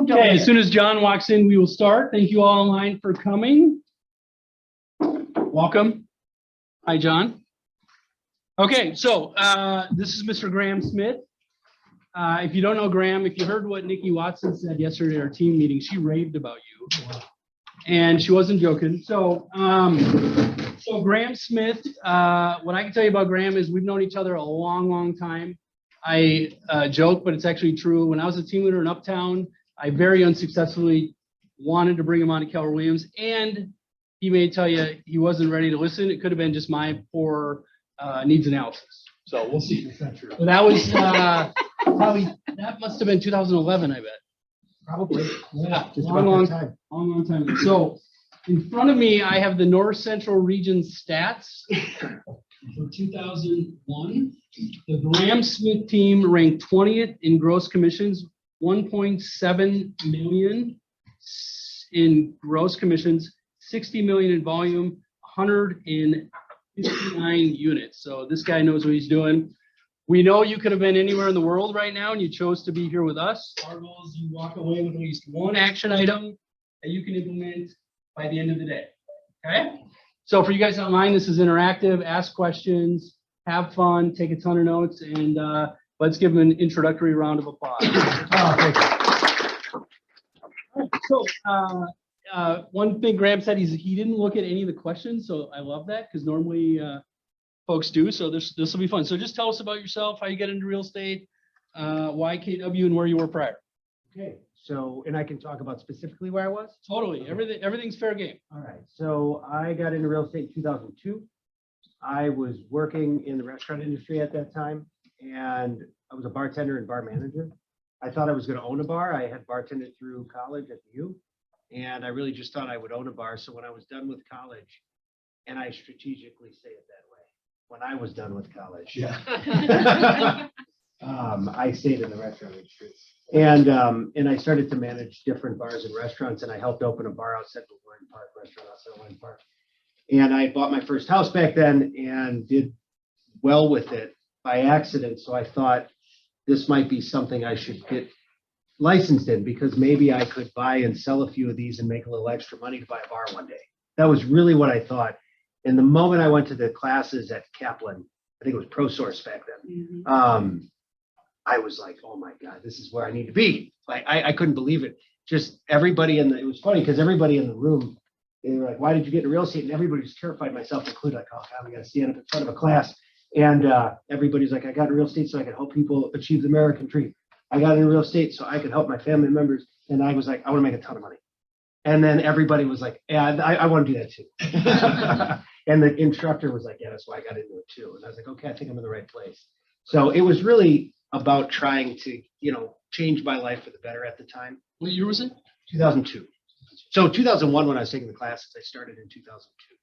Okay, as soon as John walks in, we will start. Thank you all online for coming. Welcome. Hi, John. Okay, so this is Mr. Graham Smith. If you don't know Graham, if you heard what Nikki Watson said yesterday at our team meeting, she raved about you. And she wasn't joking. So, so Graham Smith, what I can tell you about Graham is we've known each other a long, long time. I joke, but it's actually true. When I was a team leader in Uptown, I very unsuccessfully wanted to bring him on to Keller Williams, and he may tell you he wasn't ready to listen. It could have been just my poor needs analysis. So we'll see. But that was probably, that must have been 2011, I bet. Probably. Yeah, Just long, about long, that time. long time ago. So in front of me, I have the North Central Region stats for 2001. The Graham Smith team ranked 20th in gross commissions, 1.7 million in gross commissions, 60 million in volume, 159 units. So this guy knows what he's doing. We know you could have been anywhere in the world right now and you chose to be here with us. Our goal is you walk away with at least one action item that you can implement by the end of the day. Okay? So for you guys online, this is interactive. Ask questions, have fun, take a ton of notes, and let's give them an introductory round of applause. Oh, thank you. So one thing Graham said, he didn't look at any of the questions, so I love that because normally folks do. So this will be fun. So just tell us about yourself, how you get into real estate, why KW, and where you were prior. Okay, so, and I can talk about specifically where I was? Totally. Everything's fair game. All right, so I got into real estate in 2002. I was working in the restaurant industry at that time, and I was a bartender and bar manager. I thought I was going to own a bar. I had bartended through college at the U, and I really just thought I would own a bar. So when I was done with college, and I strategically say it that way, when I was done with college, yeah, I stayed in the restaurant industry, and I started to manage different bars and restaurants, and I helped open a bar outside of Warren Park restaurant outside of Warren Park. And I bought my first house back then and did well with it by accident. So I thought this might be something I should get licensed in because maybe I could buy and sell a few of these and make a little extra money to buy a bar one day. That was really what I thought. And the moment I went to the classes at Kaplan, I think it was ProSource back then, I was like, oh my God, this is where I need to be. Like, I couldn't believe it. Just everybody it was funny because everybody in the room, they were like, why did you get into real estate? And everybody was terrified, myself included. Like, oh God, we got to stand up in front of a class. And everybody's like, I got into real estate so I could help people achieve the American dream. I got into real estate so I could help my family members. And I was like, I want to make a ton of money. And then everybody was like, yeah, I want to do that too. And the instructor was like, yeah, that's why I got into it too. And I was like, okay, I think I'm in the right place. So it was really about trying to, change my life for the better at the time. What year was it? 2002. So 2001, when I was taking the classes, I started in 2002.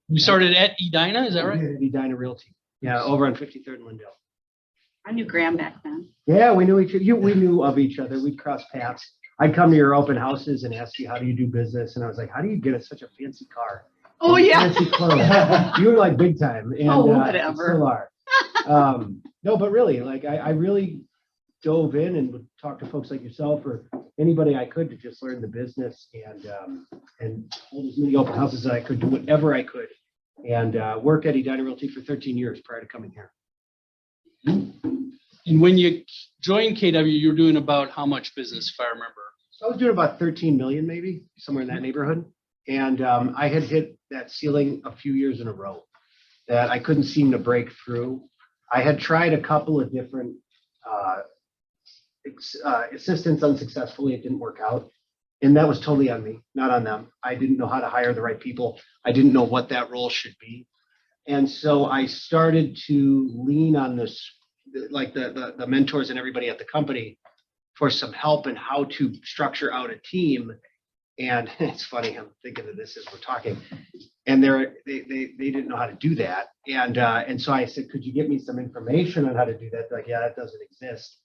You started at Edina, is that right? At Edina Realty. Yeah, over on 53rd and Lindell. I knew Graham back then. Yeah, we knew each other. We knew of each other. We'd cross paths. I'd come to your open houses and ask you, how do you do business? And I was like, how do you get such a fancy car? Oh, yeah. Fancy clothes. You were like big time. And, whatever. Still are. No, but really, like I really dove in and would talk to folks like yourself or anybody I could to just learn the business and hold as many open houses as I could, do whatever I could, and work at Edina Realty for 13 years prior to coming here. And when you joined KW, you were doing about how much business, if I remember? So I was doing about 13 million, maybe somewhere in that neighborhood. And I had hit that ceiling a few years in a row that I couldn't seem to break through. I had tried a couple of different assistants unsuccessfully. It didn't work out. And that was totally on me, not on them. I didn't know how to hire the right people. I didn't know what that role should be. And so I started to lean on this, like the mentors and everybody at the company for some help in how to structure out a team. And it's funny, I'm thinking of this as we're talking, and they didn't know how to do that. And so I said, could you get me some information on how to do that? They're like, yeah, that doesn't exist.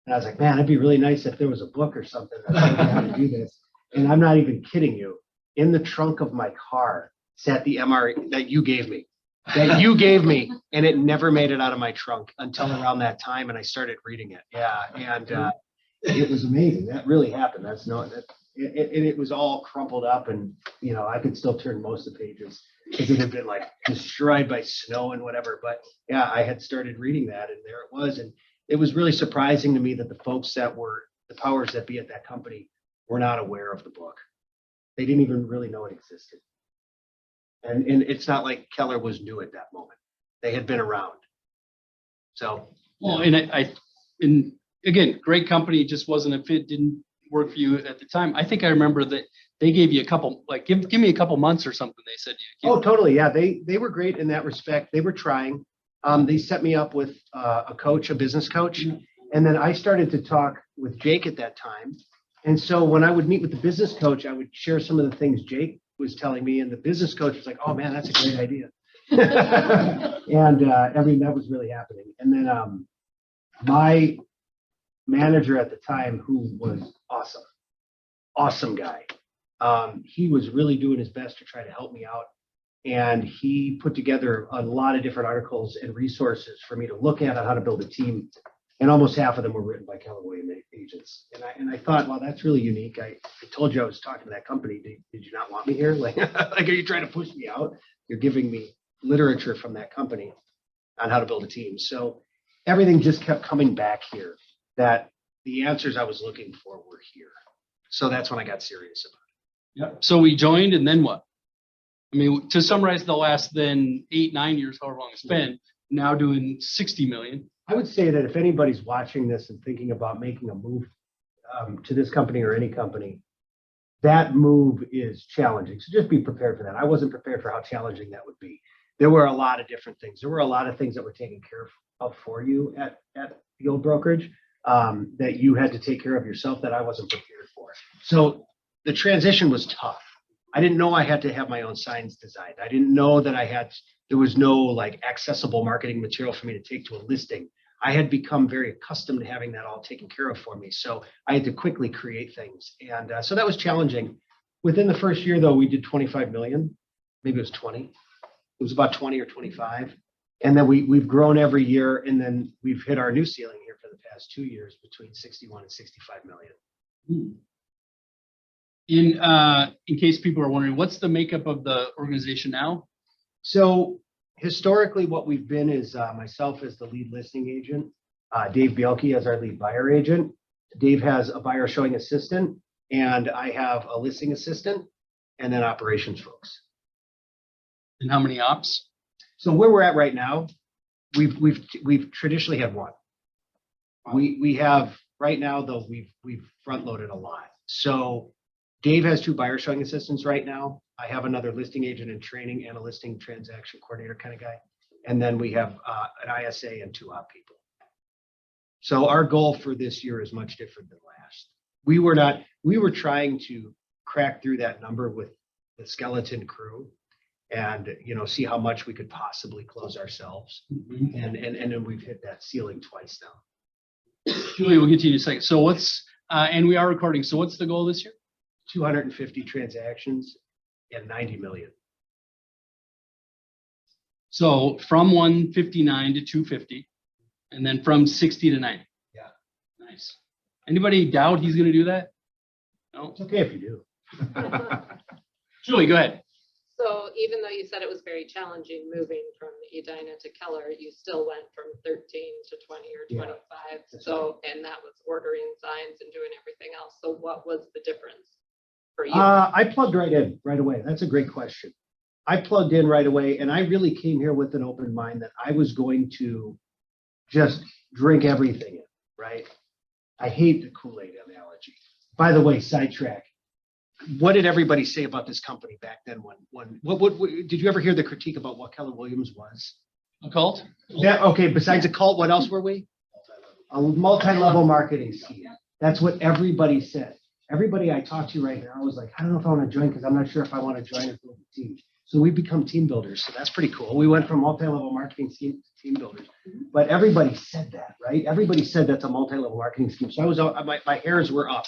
And I was like, man, it'd be really nice if there was a book or something that told me how to do this. And I'm not even kidding you. In the trunk of my car sat the MRE that you gave me. And it never made it out of my trunk until around that time, and I started reading it. Yeah, It was amazing. That really happened. That's not that. It was all crumpled up, and I could still turn most of the pages because it had been like destroyed by snow and whatever. But yeah, I had started reading that, and there it was, and it was really surprising to me that the folks that were the powers that be at that company were not aware of the book. They didn't even really know it existed, and it's not like Keller was new at that moment. They had been around. So Well, and again, great company, just wasn't a fit, didn't work for you at the time. I think I remember that they gave you a couple, like, give me a couple months or something, they said to you. oh, totally. Yeah, they were great in that respect. They were trying. They set me up with a coach, a business coach, and then I started to talk with Jake at that time. And so when I would meet with the business coach, I would share some of the things Jake was telling me, and the business coach was like, "Oh man, that's a great idea." And I mean, that was really happening. And then my manager at the time, who was awesome guy, he was really doing his best to try to help me out. And he put together a lot of different articles and resources for me to look at on how to build a team. And almost half of them were written by Keller Williams agents. And I thought, well, that's really unique. I told you I was talking to that company. Did you not want me here? Like, are you trying to push me out? You're giving me literature from that company on how to build a team. So everything just kept coming back here, that the answers I was looking for were here. So that's when I got serious about it. Yeah. So we joined, and then what? I mean, to summarize the last then 8-9 years, however long it's been, now doing 60 million. I would say that if anybody's watching this and thinking about making a move to this company or any company, that move is challenging. So just be prepared for that. I wasn't prepared for how challenging that would be. There were a lot of different things. There were a lot of things that were taken care of for you at the old brokerage that you had to take care of yourself that I wasn't prepared for. So the transition was tough. I didn't know I had to have my own signs designed. I didn't know that there was no like accessible marketing material for me to take to a listing. I had become very accustomed to having that all taken care of for me. So I had to quickly create things. And so that was challenging. Within the first year though, we did 25 million, maybe it was 20. It was about 20 or 25. And then we've grown every year. And then we've hit our new ceiling here for the past 2 years between 61 and 65 million. In case people are wondering, what's the makeup of the organization now? So historically, what we've been is myself as the lead listing agent, Dave Bielke as our lead buyer agent. Dave has a buyer showing assistant, and I have a listing assistant, and then operations folks. And how many ops? So where we're at right now, we've traditionally had one. We have right now though we've front loaded a lot. So Dave has 2 buyer showing assistants right now. I have another listing agent in training and a listing transaction coordinator kind of guy. And then we have an ISA and 2 op people. So our goal for this year is much different than last. We were trying to crack through that number with the skeleton crew and, see how much we could possibly close ourselves. And then we've hit that ceiling twice now. Julie, we'll get to you in a second. So and we are recording. So what's the goal this year? 250 transactions and 90 million. So from 159 to 250, and then from 60 to 90. Yeah. Nice. Anybody doubt he's going to do that? No. It's okay if you do. Julie, go ahead. So even though you said it was very challenging moving from Edina to Keller, you still went from 13 to 20 or Yeah, 25. that's So, and that was ordering signs and doing everything else. So what was the difference for you? I plugged right in right away. That's a great question. I plugged in right away, and I really came here with an open mind that I was going to just drink everything in, right? I hate the Kool-Aid analogy. By the way, sidetrack. What did everybody say about this company back then? What did you ever hear the critique about what Keller Williams was? A cult? Yeah, okay, besides a cult, what else were we? A multi-level marketing scheme. That's what everybody said. Everybody I talked to right now was like, I don't know if I want to join because I'm not sure if I want to join or build a team. So we become team builders. So that's pretty cool. We went from multi-level marketing scheme to team builders. But everybody said that, right? Everybody said that's a multi-level marketing scheme. So I was, my hairs were up.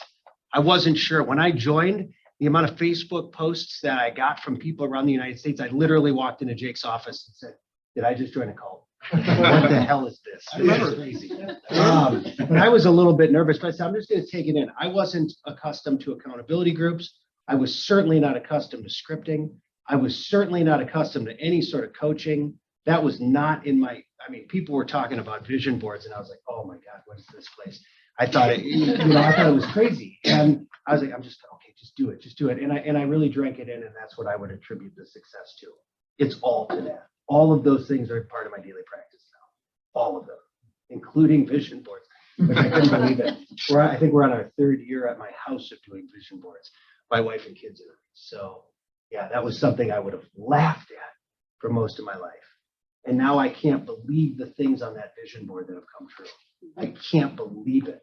I wasn't sure. When I joined, the amount of Facebook posts that I got from people around the United States, I literally walked into Jake's office and said, did I just join a cult? What the hell is this? This is crazy. But I was a little bit nervous, but I said, I'm just gonna take it in. I wasn't accustomed to accountability groups. I was certainly not accustomed to scripting. I was certainly not accustomed to any sort of coaching. That was not in my, I mean, people were talking about vision boards and I was like, oh my God, what is this place? I thought it, I thought it was crazy. And I was like, okay, just do it. And I really drank it in, and that's what I would attribute the success to. It's all to that. All of those things are part of my daily practice now. All of them, including vision boards, which I couldn't believe it. I think we're on our 3rd year at my house of doing vision boards, my wife and kids. So yeah, that was something I would have laughed at for most of my life. And now I can't believe the things on that vision board that have come true. I can't believe it.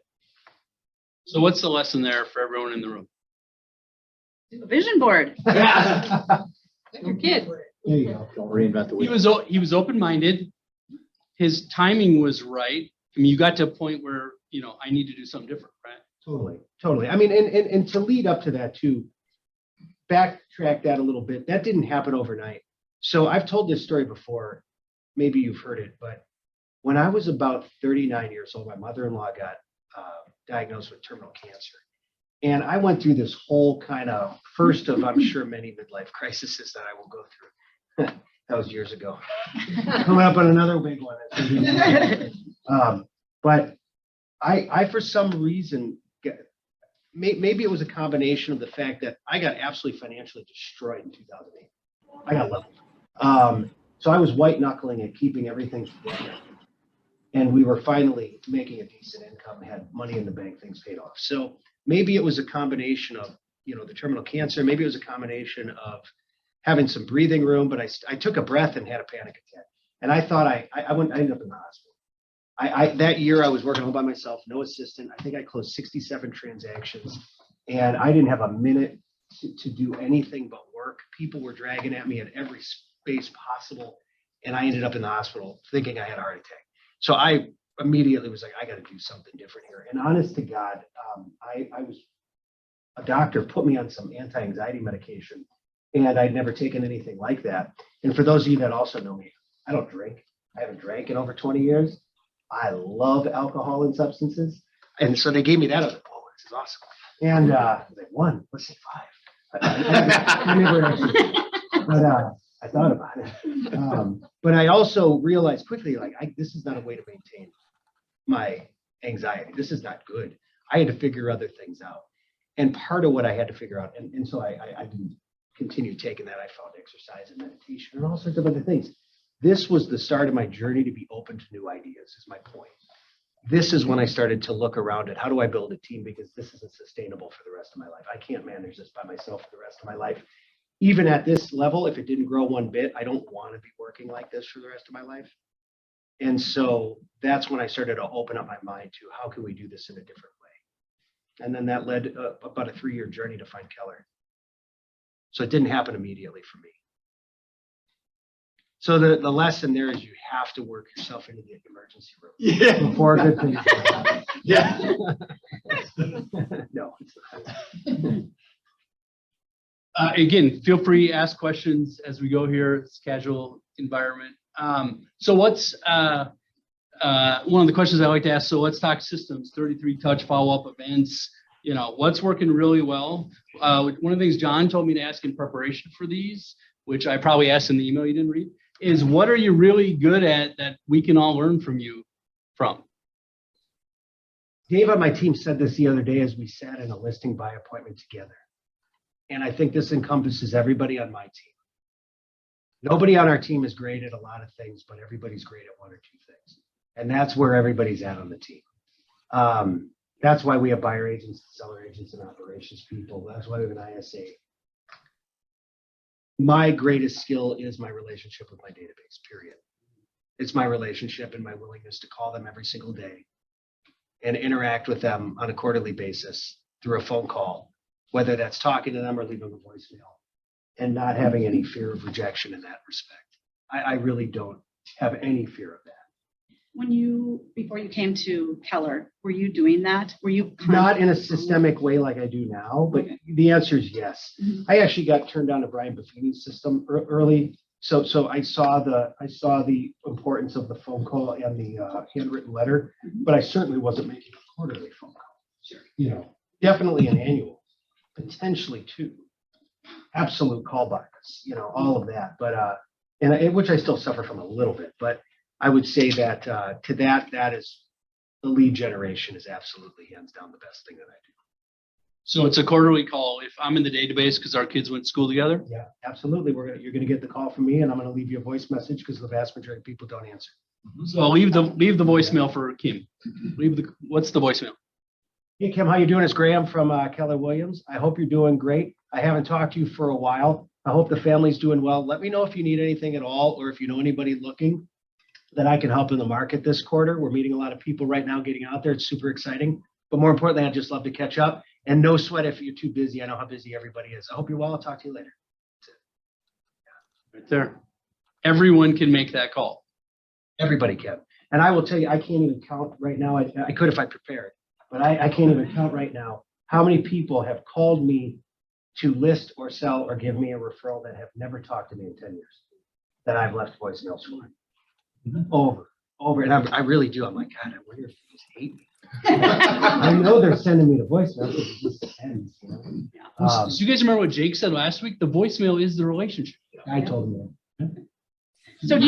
So what's the lesson there for everyone in the room? Do a vision board. Your kid. There you go. Don't reinvent the wheel. He was open-minded. His timing was right. I mean, you got to a point where, I need to do something different, right? Totally. I mean, and to lead up to that too, backtrack that a little bit. That didn't happen overnight. So I've told this story before. Maybe you've heard it, but when I was about 39 years old, my mother-in-law got diagnosed with terminal cancer. And I went through this whole kind of first of, I'm sure, many midlife crises that I will go through. That was years ago. Coming up on another big one. But I, for some reason, maybe it was a combination of the fact that I got absolutely financially destroyed in 2008. I got leveled. So I was white knuckling at keeping everything together. And we were finally making a decent income, had money in the bank, things paid off. So maybe it was a combination of, the terminal cancer. Maybe it was a combination of having some breathing room, but I took a breath and had a panic attack. And I thought I ended up in the hospital. That year I was working all by myself, no assistant. I think I closed 67 transactions and I didn't have a minute to do anything but work. People were dragging at me at every space possible. And I ended up in the hospital thinking I had a heart attack. So I immediately was like, I got to do something different here. And honest to God, a doctor put me on some anti-anxiety medication and I'd never taken anything like that. And for those of you that also know me, I don't drink. I haven't drank in over 20 years. I love alcohol and substances. And so they gave me that. I was like, oh, this is awesome. And I was like, 1, let's say 5. I never actually, but I thought about it. But I also realized quickly, this is not a way to maintain my anxiety. This is not good. I had to figure other things out. And part of what I had to figure out, and so I didn't continue taking that. I found exercise and meditation and all sorts of other things. This was the start of my journey to be open to new ideas, is my point. This is when I started to look around at how do I build a team, because this isn't sustainable for the rest of my life. I can't manage this by myself for the rest of my life. Even at this level, if it didn't grow one bit, I don't want to be working like this for the rest of my life. And so that's when I started to open up my mind to how can we do this in a different way. And then that led about a 3-year journey to find Keller. So it didn't happen immediately for me. So the lesson there is you have to work yourself into the emergency room before good things happen. Yeah. No, it's not. Again, feel free to ask questions as we go here. It's a casual environment. So what's one of the questions I like to ask? So let's talk systems, 33 touch follow-up events. What's working really well. One of the things John told me to ask in preparation for these, which I probably asked in the email you didn't read, is what are you really good at that we can all learn from you from? Dave on my team said this the other day as we sat in a listing by appointment together. And I think this encompasses everybody on my team. Nobody on our team is great at a lot of things, but everybody's great at 1 or 2 things. And that's where everybody's at on the team. That's why we have buyer agents, seller agents, and operations people. That's why we have an ISA. My greatest skill is my relationship with my database, period. It's my relationship and my willingness to call them every single day and interact with them on a quarterly basis through a phone call, whether that's talking to them or leaving a voicemail, and not having any fear of rejection in that respect. I really don't have any fear of that. Before you came to Keller, were you doing that? Were you? Not in a systemic way like I do now, but Okay. the answer is yes. Mhm. I actually got turned on to Brian Buffini's system early So I saw the importance of the phone call and the handwritten letter, but I certainly wasn't making a quarterly phone call. Definitely an annual, potentially two. Absolute callbacks, all of that, but which I still suffer from a little bit, but I would say that that is the lead generation is absolutely hands down the best thing that I do. So it's a quarterly call if I'm in the database because our kids went to school together. Yeah, absolutely. You're gonna get the call from me, and I'm gonna leave you a voice message because the vast majority of people don't answer. So I'll leave the voicemail for Kim. What's the voicemail? Hey Kim, how you doing? It's Graham from Keller Williams. I hope you're doing great. I haven't talked to you for a while. I hope the family's doing well. Let me know if you need anything at all, or if you know anybody looking that I can help in the market this quarter. We're meeting a lot of people right now getting out there. It's super exciting. But more importantly, I'd just love to catch up. And no sweat if you're too busy. I know how busy everybody is. I hope you're well. I'll talk to you later. Right there. Everyone can make that call. Everybody can. And I will tell you, I can't even count right now. I could if I prepared, but I can't even count right now how many people have called me to list or sell or give me a referral that have never talked to me in 10 years that I've left voicemails for. Over. And I really do. I'm like, God, I wonder if they just hate me. I know they're sending me the voicemail. It just ends, So you guys remember what Jake said last week? The voicemail is the relationship. I told him that. So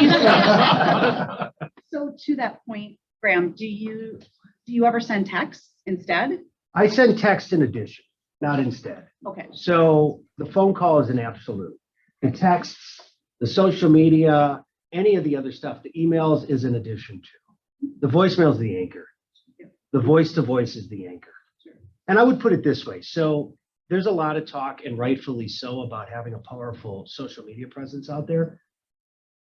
so to that point, Graham, do you ever send texts instead? I send text in addition, not instead. Okay. So the phone call is an absolute. The texts, the social media, any of the other stuff, the emails is an addition to. The voicemail is the anchor. The voice to voice is the anchor. And I would put it this way. So there's a lot of talk, and rightfully so, about having a powerful social media presence out there.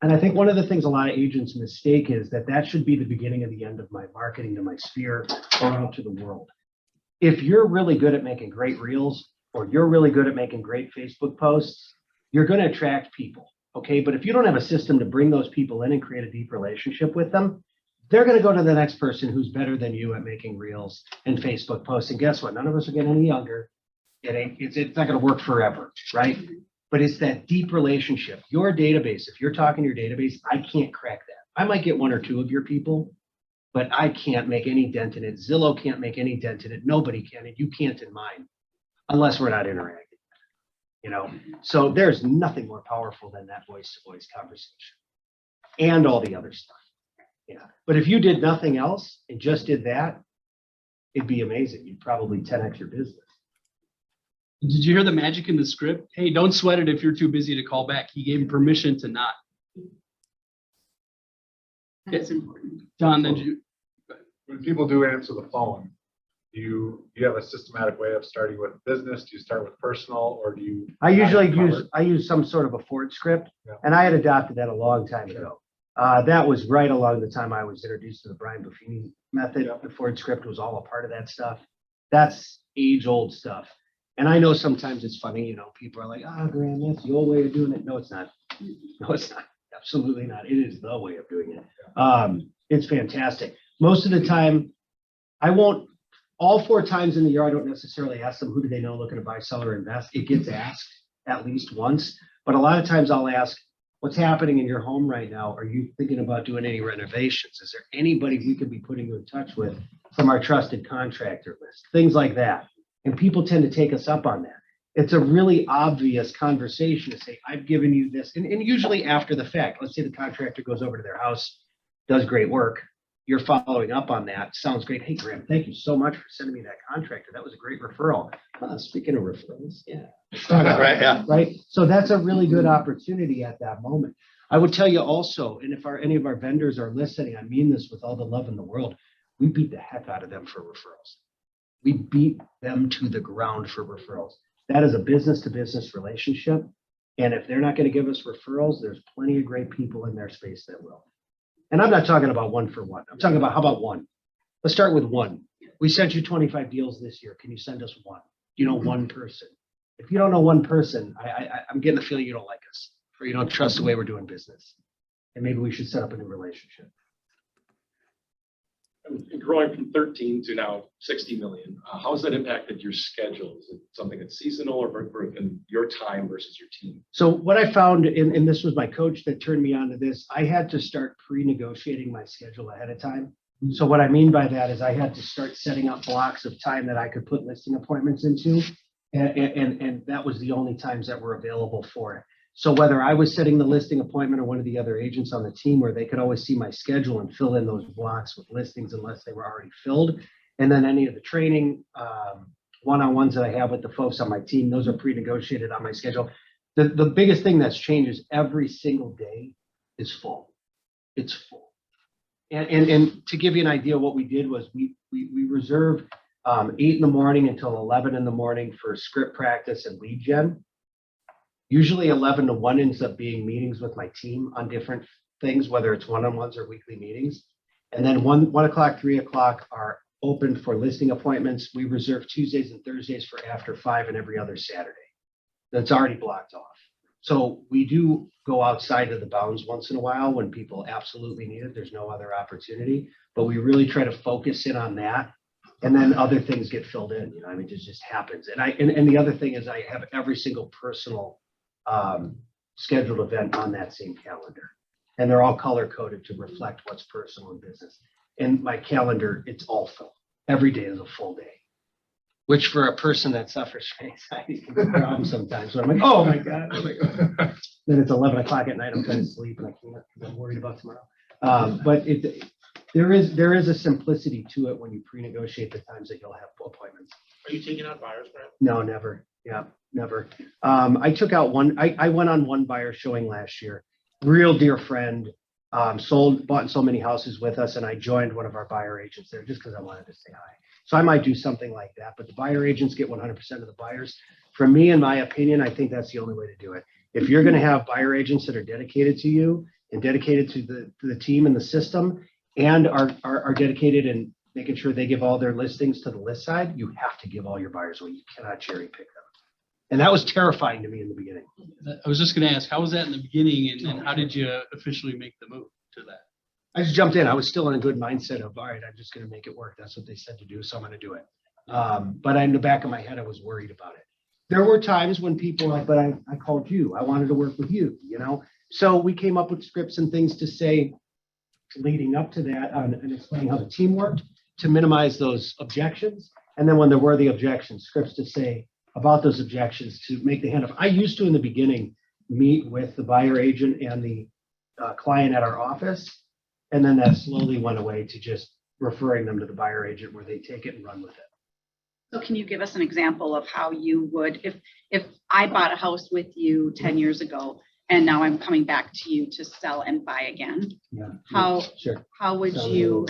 And I think one of the things a lot of agents mistake is that should be the beginning of the end of my marketing to my sphere or out to the world. If you're really good at making great reels, or you're really good at making great Facebook posts, you're going to attract people. Okay. But if you don't have a system to bring those people in and create a deep relationship with them, they're going to go to the next person who's better than you at making reels and Facebook posts. And guess what? None of us are getting any younger. It's not going to work forever, right? But it's that deep relationship. Your database, if you're talking to your database, I can't crack that. I might get one or two of your people, but I can't make any dent in it. Zillow can't make any dent in it. Nobody can, and you can't in mine, unless we're not interacting. So there's nothing more powerful than that voice-to-voice conversation and all the other stuff. Yeah. But if you did nothing else and just did that, it'd be amazing. You'd probably 10x your business. Did you hear the magic in the script? Hey, don't sweat it if you're too busy to call back. He gave him permission to not. That's important. John, did you? When people do answer the phone, do you have a systematic way of starting with business? Do you start with personal, or do you? I usually use some sort of a Ford script, Yeah. and I had adopted that a long time ago. That was right along the time I was introduced to the Brian Buffini method. Yeah. The Ford script was all a part of that stuff. That's age-old stuff. And I know sometimes it's funny, people are like, Graham, that's the old way of doing it. No, it's not. No, it's not. Absolutely not. It is the way of doing it. It's fantastic. Most of the time, all 4 times in the year, I don't necessarily ask them, who do they know looking to buy, sell, or invest? It gets asked at least once. But a lot of times I'll ask, what's happening in your home right now? Are you thinking about doing any renovations? Is there anybody we could be putting you in touch with from our trusted contractor list? Things like that. And people tend to take us up on that. It's a really obvious conversation to say, I've given you this. And usually after the fact, let's say the contractor goes over to their house, does great work. You're following up on that. Sounds great. Hey, Graham, thank you so much for sending me that contractor. That was a great referral. Speaking of referrals, yeah. Right, yeah. Right. So that's a really good opportunity at that moment. I would tell you also, and if any of our vendors are listening, I mean this with all the love in the world, we beat the heck out of them for referrals. We beat them to the ground for referrals. That is a business-to-business relationship. And if they're not going to give us referrals, there's plenty of great people in their space that will. And I'm not talking about one for one. I'm talking about, how about one? Let's start with one. We sent you 25 deals this year. Can you send us one? One person. If you don't know one person, I'm getting the feeling you don't like us, or you don't trust the way we're doing business. And maybe we should set up a new relationship. And growing from 13 to now 60 million, how has that impacted your schedule? Is it something that's seasonal or in your time versus your team? So what I found, and this was my coach that turned me on to this, I had to start pre-negotiating my schedule ahead of time. So what I mean by that is I had to start setting up blocks of time that I could put listing appointments into. And that was the only times that were available for it. So whether I was setting the listing appointment or one of the other agents on the team, where they could always see my schedule and fill in those blocks with listings unless they were already filled. And then any of the training one-on-ones that I have with the folks on my team, those are pre-negotiated on my schedule. The biggest thing that's changed is every single day is full. It's full. And to give you an idea, what we did was we reserved 8 in the morning until 11 in the morning for script practice and lead gen. Usually 11 to 1 ends up being meetings with my team on different things, whether it's one-on-ones or weekly meetings. And then 1 o'clock, 3 o'clock are open for listing appointments. We reserve Tuesdays and Thursdays for after 5 and every other Saturday. That's already blocked off. So we do go outside of the bounds once in a while when people absolutely need it. There's no other opportunity, but we really try to focus in on that. And then other things get filled in, I mean, it just happens. And the other thing is I have every single personal scheduled event on that same calendar. And they're all color coded to reflect what's personal and business. And my calendar, it's all full. Every day is a full day, which for a person that suffers from anxiety can be a problem sometimes. So I'm like, oh my God. Then it's 11 o'clock at night. I'm trying to sleep and I can't because I'm worried about tomorrow. But there is a simplicity to it when you pre-negotiate the times that you'll have appointments. Are you taking out buyers, Brad? No, never. Yeah, never. I took out one. I went on one buyer showing last year. Real dear friend, bought and sold many houses with us, and I joined one of our buyer agents there just because I wanted to say hi. So I might do something like that, but the buyer agents get 100% of the buyers. For me, in my opinion, I think that's the only way to do it. If you're going to have buyer agents that are dedicated to you and dedicated to the team and the system, and are dedicated in making sure they give all their listings to the list side, you have to give all your buyers away. You cannot cherry pick them. And that was terrifying to me in the beginning. I was just going to ask, how was that in the beginning, and how did you officially make the move to that? I just jumped in. I was still in a good mindset of, all right, I'm just going to make it work. That's what they said to do, so I'm going to do it. But in the back of my head, I was worried about it. There were times when people were like, but I called you. I wanted to work with you, So we came up with scripts and things to say leading up to that and explaining how the team worked to minimize those objections. And then when there were the objections, scripts to say about those objections to make the handoff. I used to, in the beginning, meet with the buyer agent and the client at our office. And then that slowly went away to just referring them to the buyer agent where they take it and run with it. So can you give us an example of how you would, if I bought a house with you 10 years ago, and now I'm coming back to you to sell and buy again? Yeah. Sure. How would you,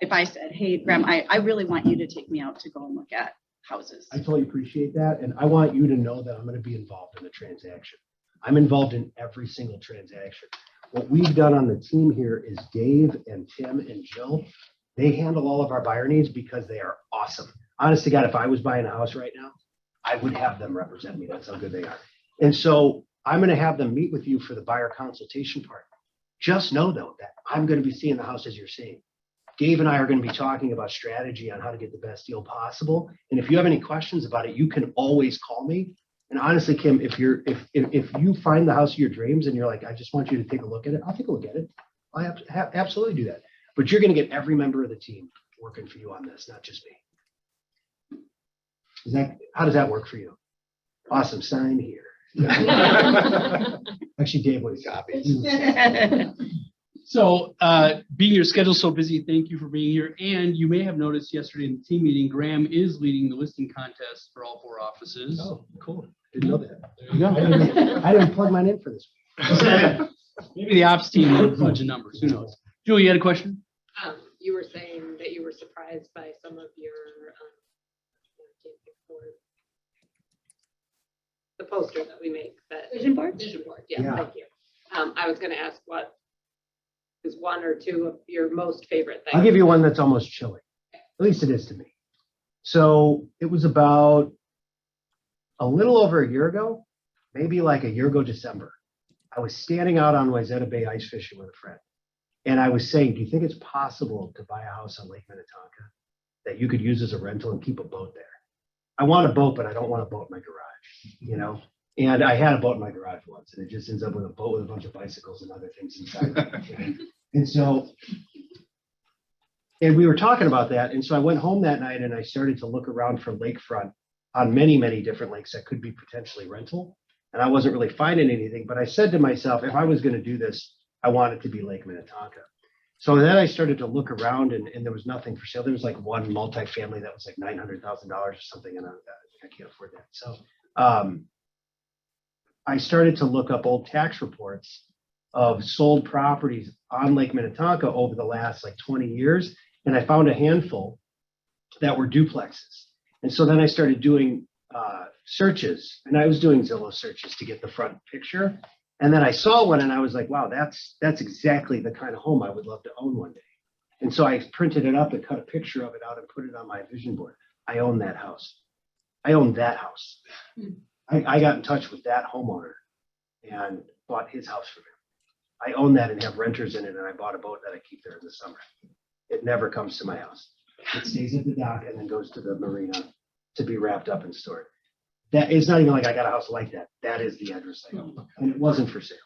if I said, hey, Graham, I really want you to take me out to go and look at houses. I totally appreciate that. And I want you to know that I'm going to be involved in the transaction. I'm involved in every single transaction. What we've done on the team here is Dave and Tim and Jill, they handle all of our buyer needs because they are awesome. Honest to God, if I was buying a house right now, I would have them represent me. That's how good they are. And so I'm going to have them meet with you for the buyer consultation part. Just know though, that I'm going to be seeing the house as you're seeing. Dave and I are going to be talking about strategy on how to get the best deal possible. And if you have any questions about it, you can always call me. And honestly, Kim, if you find the house of your dreams and you're like, I just want you to take a look at it, I'll take a look at it. I absolutely do that. But you're going to get every member of the team working for you on this, not just me. How does that work for you? Awesome. Sign here. Actually, Dave would copy. So being your schedule so busy, thank you for being here. And you may have noticed yesterday in the team meeting, Graham is leading the listing contest for all 4 offices. Oh, cool. Didn't know that. There you go. I didn't plug mine in for this. Maybe the ops team will fudge the numbers. Who knows? Julie, you had a question? You were saying that you were surprised by some of your the poster that we make. That Vision board? Vision board. Yeah, Yeah. thank you. I was going to ask what is 1 or 2 of your most favorite things. I'll give you one that's almost chilling. At least it is to me. So it was about a little over a year ago, maybe like a year ago December. I was standing out on Wayzata Bay ice fishing with a friend. And I was saying, do you think it's possible to buy a house on Lake Minnetonka that you could use as a rental and keep a boat there? I want a boat, but I don't want a boat in my garage, you know? And I had a boat in my garage once, and it just ends up with a boat with a bunch of bicycles and other things inside. And so, and we were talking about that. And so I went home that night and I started to look around for lakefront on many, many different lakes that could be potentially rental. And I wasn't really finding anything, but I said to myself, if I was going to do this, I want it to be Lake Minnetonka. So then I started to look around and there was nothing for sale. There was like one multifamily that was like $900,000 or something. And I can't afford that. So I started to look up old tax reports of sold properties on Lake Minnetonka over the last like 20 years. And I found a handful that were duplexes. And so then I started doing searches, and I was doing Zillow searches to get the front picture. And then I saw one and I was like, wow, that's exactly the kind of home I would love to own one day. And so I printed it up and cut a picture of it out and put it on my vision board. I own that house. I own that house. I got in touch with that homeowner and bought his house from him. I own that and have renters in it, and I bought a boat that I keep there in the summer. It never comes to my house. It stays at the dock and then goes to the marina to be wrapped up and stored. That is not even like I got a house like that. That is the address I own, and it wasn't for sale.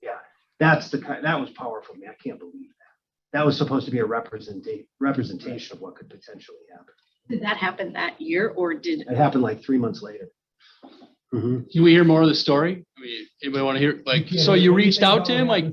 Yeah, that's the kind. That was powerful, man. I can't believe that. That was supposed to be a representation of what could potentially happen. Did that happen that year or did? It happened like 3 months later. Mhm. Can we hear more of the story? I mean, anybody want to hear, like, so you reached out to him, like,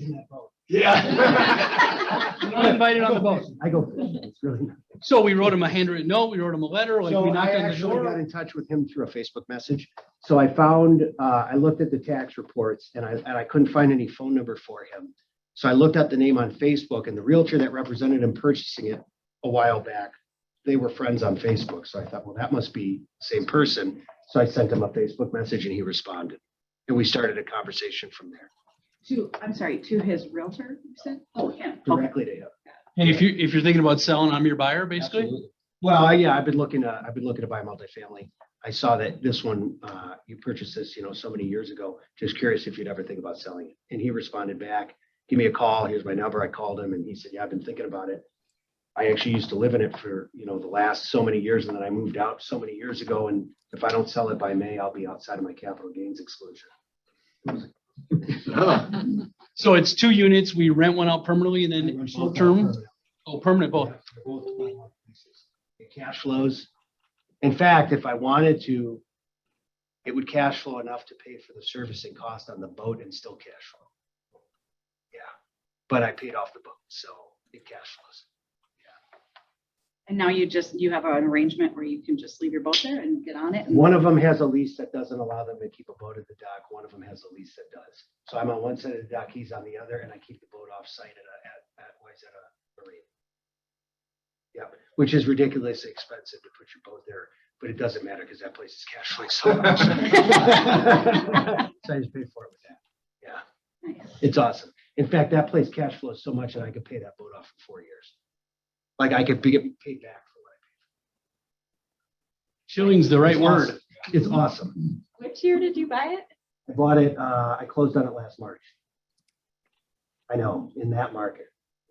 Yeah. you're not invited on the boat. I go fishing. It's really nice. So we wrote him a handwritten note, we wrote him a letter, like we So I knocked on the actually got door. in touch with him through a Facebook message. So I found, I looked at the tax reports and I couldn't find any phone number for him. So I looked up the name on Facebook, and the realtor that represented him purchasing it a while back, they were friends on Facebook. So I thought, well, that must be the same person. So I sent him a Facebook message and he responded. And we started a conversation from there, To his realtor, you said? Oh, yeah. Okay. directly to him. And if you're thinking about selling, I'm your buyer, basically. Absolutely. Well, yeah, I've been looking to buy multifamily. I saw that this one, you purchased this, so many years ago. Just curious if you'd ever think about selling it. And he responded back, give me a call. Here's my number. I called him and he said, yeah, I've been thinking about it. I actually used to live in it for, the last so many years. And then I moved out so many years ago. And if I don't sell it by May, I'll be outside of my capital gains exclusion. So it's 2 units, we rent one out permanently and then short term, permanent both. It cash flows. In fact, if I wanted to, it would cash flow enough to pay for the servicing cost on the boat and still cash flow. Yeah, but I paid off the boat, so it cash flows. And now you have an arrangement where you can just leave your boat there and get on it? and- One of them has a lease that doesn't allow them to keep a boat at the dock. One of them has a lease that does. So I'm on one side of the dock, he's on the other, and I keep the boat off site at Wayzata Marine. Yeah, which is ridiculously expensive to put your boat there, but it doesn't matter because that place is cash flowing so much. So I just pay for it with that. Yeah, Nice. it's awesome. In fact, that place cash flows so much that I could pay that boat off for 4 years. Like I could get paid back for what I Shilling's the right It's word. paid. It's awesome. Which year did you buy it? I bought it, I closed on it last March. I know, in that market.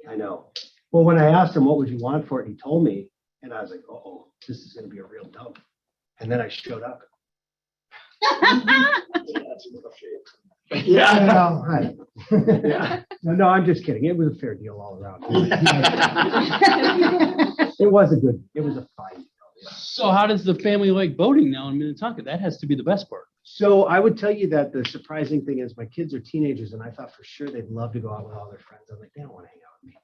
I know. Well, when I asked him, what would you want for it? He told me, and I was like, oh, this is gonna be a real dump. And then I showed up. Yeah. Well, I don't know. Yeah. No, I'm just kidding. It was a fair deal all around. It was a fine deal. Yeah. So how does the family like boating now in Minnetonka? That has to be the best part. So I would tell you that the surprising thing is my kids are teenagers and I thought for sure they'd love to go out with all their friends. I'm like, they don't want to hang out with me.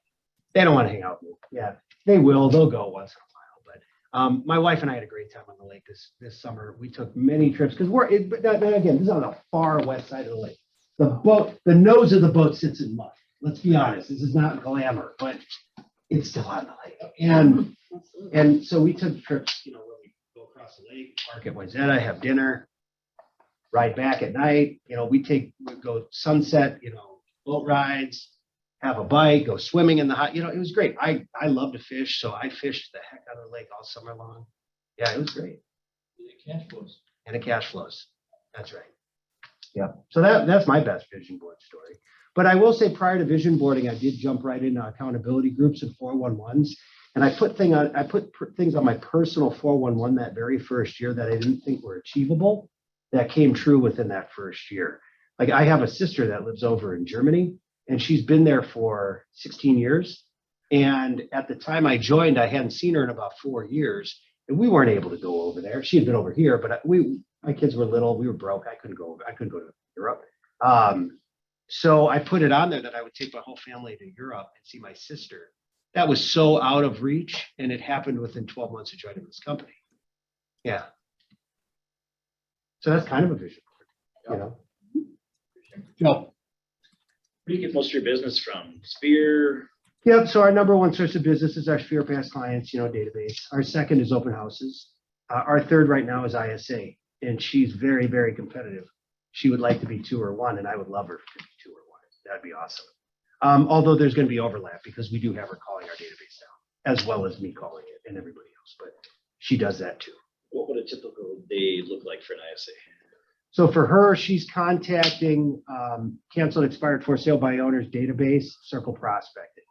They don't want to hang out with me. Yeah, they will. They'll go once in a while. But my wife and I had a great time on the lake this summer. We took many trips because but then again, this is on the far west side of the lake. The nose of the boat sits in mud. Let's be honest. This is not glamour, but it's still on the lake. And so we took trips, where we go across the lake, park at Wayzata, have dinner, ride back at night. We go sunset, boat rides, have a bike, go swimming in the hot, it was great. I love to fish, so I fished the heck out of the lake all summer long. Yeah, it was great. Cash flows. And it cash flows. That's right. Yeah. So that's my best vision board story. But I will say prior to vision boarding, I did jump right into accountability groups and 411s. And I put things on my personal 411 that very first year that I didn't think were achievable that came true within that first year. Like I have a sister that lives over in Germany and she's been there for 16 years. And at the time I joined, I hadn't seen her in about 4 years and we weren't able to go over there. She had been over here, but my kids were little, we were broke. I couldn't go to Europe. So I put it on there that I would take my whole family to Europe and see my sister. That was so out of reach and it happened within 12 months of joining this company. Yeah. So that's kind of a vision board, you know? Joe, Where do you get most of your business from? Sphere? Yep. So our number one source of business is our Sphere Pass clients, database. Our second is open houses. Our third right now is ISA, and she's very, very competitive. She would like to be 2 or 1, and I would love her to be 2 or 1. That'd be awesome. Although there's going to be overlap because we do have her calling our database now, as well as me calling it and everybody else, but she does that too. What would a typical day look like for an ISA? So for her, she's contacting canceled, expired, for sale by owners database, circle prospecting.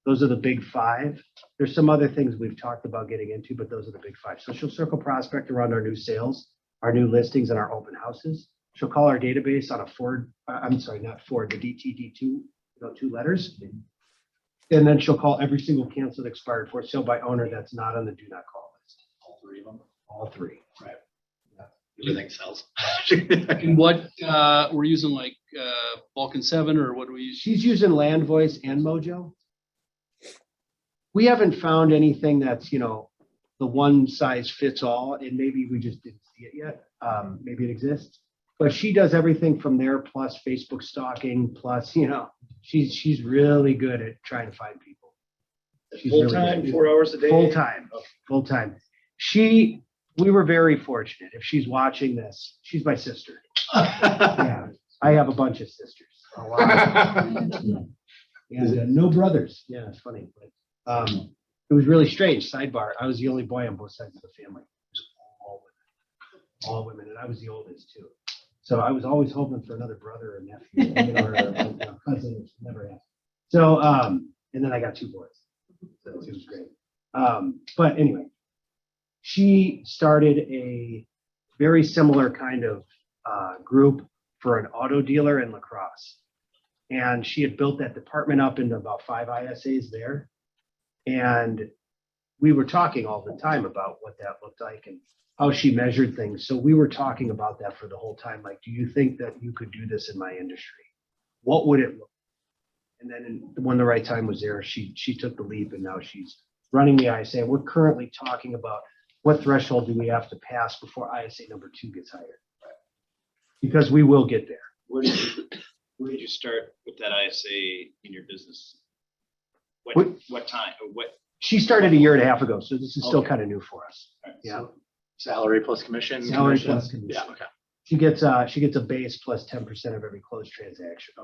Those are the big 5. There's some other things we've talked about getting into, but those are the big 5. So she'll circle prospect around our new sales, our new listings, and our open houses. She'll call our database on a Ford, not Ford, the DTD2, 2 letters. And then she'll call every single canceled, expired, for sale by owner that's not on the do not call list. All 3 of them? All 3. Right. Everything sells. and what, we're using like Vulcan 7 or what do we use? She's using Land Voice and Mojo. We haven't found anything that's, the one size fits all, and maybe we just didn't see it yet. Maybe it exists, but she does everything from there, plus Facebook stalking, plus, she's really good at trying to find people. She's really Full-time, good. 4 hours a day? Full time. We were very fortunate. If she's watching this, she's my sister. Yeah, I have a bunch of sisters. A lot. And no brothers. Yeah, it's funny. But, it was really strange. Sidebar. I was the only boy on both sides of the family. It was all women, and I was the oldest too. So I was always hoping for another brother or nephew, or a cousin, which never happened. So, and then I got 2 boys. So it was great. But anyway, she started a very similar kind of group for an auto dealer in La Crosse. And she had built that department up into about 5 ISAs there. And we were talking all the time about what that looked like and how she measured things. So we were talking about that for the whole time. Like, do you think that you could do this in my industry? What would it look like? And then when the right time was there, she took the leap and now she's running the ISA. We're currently talking about what threshold do we have to pass before ISA number 2 gets hired? Because we will get there. Where did you start with that ISA in your business? What time, or what? She started a year and a half ago, so this is still Okay. kind of new for us. All right, Yeah. so salary plus commission? Salary commission? plus commission. Yeah, okay. She gets a base plus 10% of every closed transaction.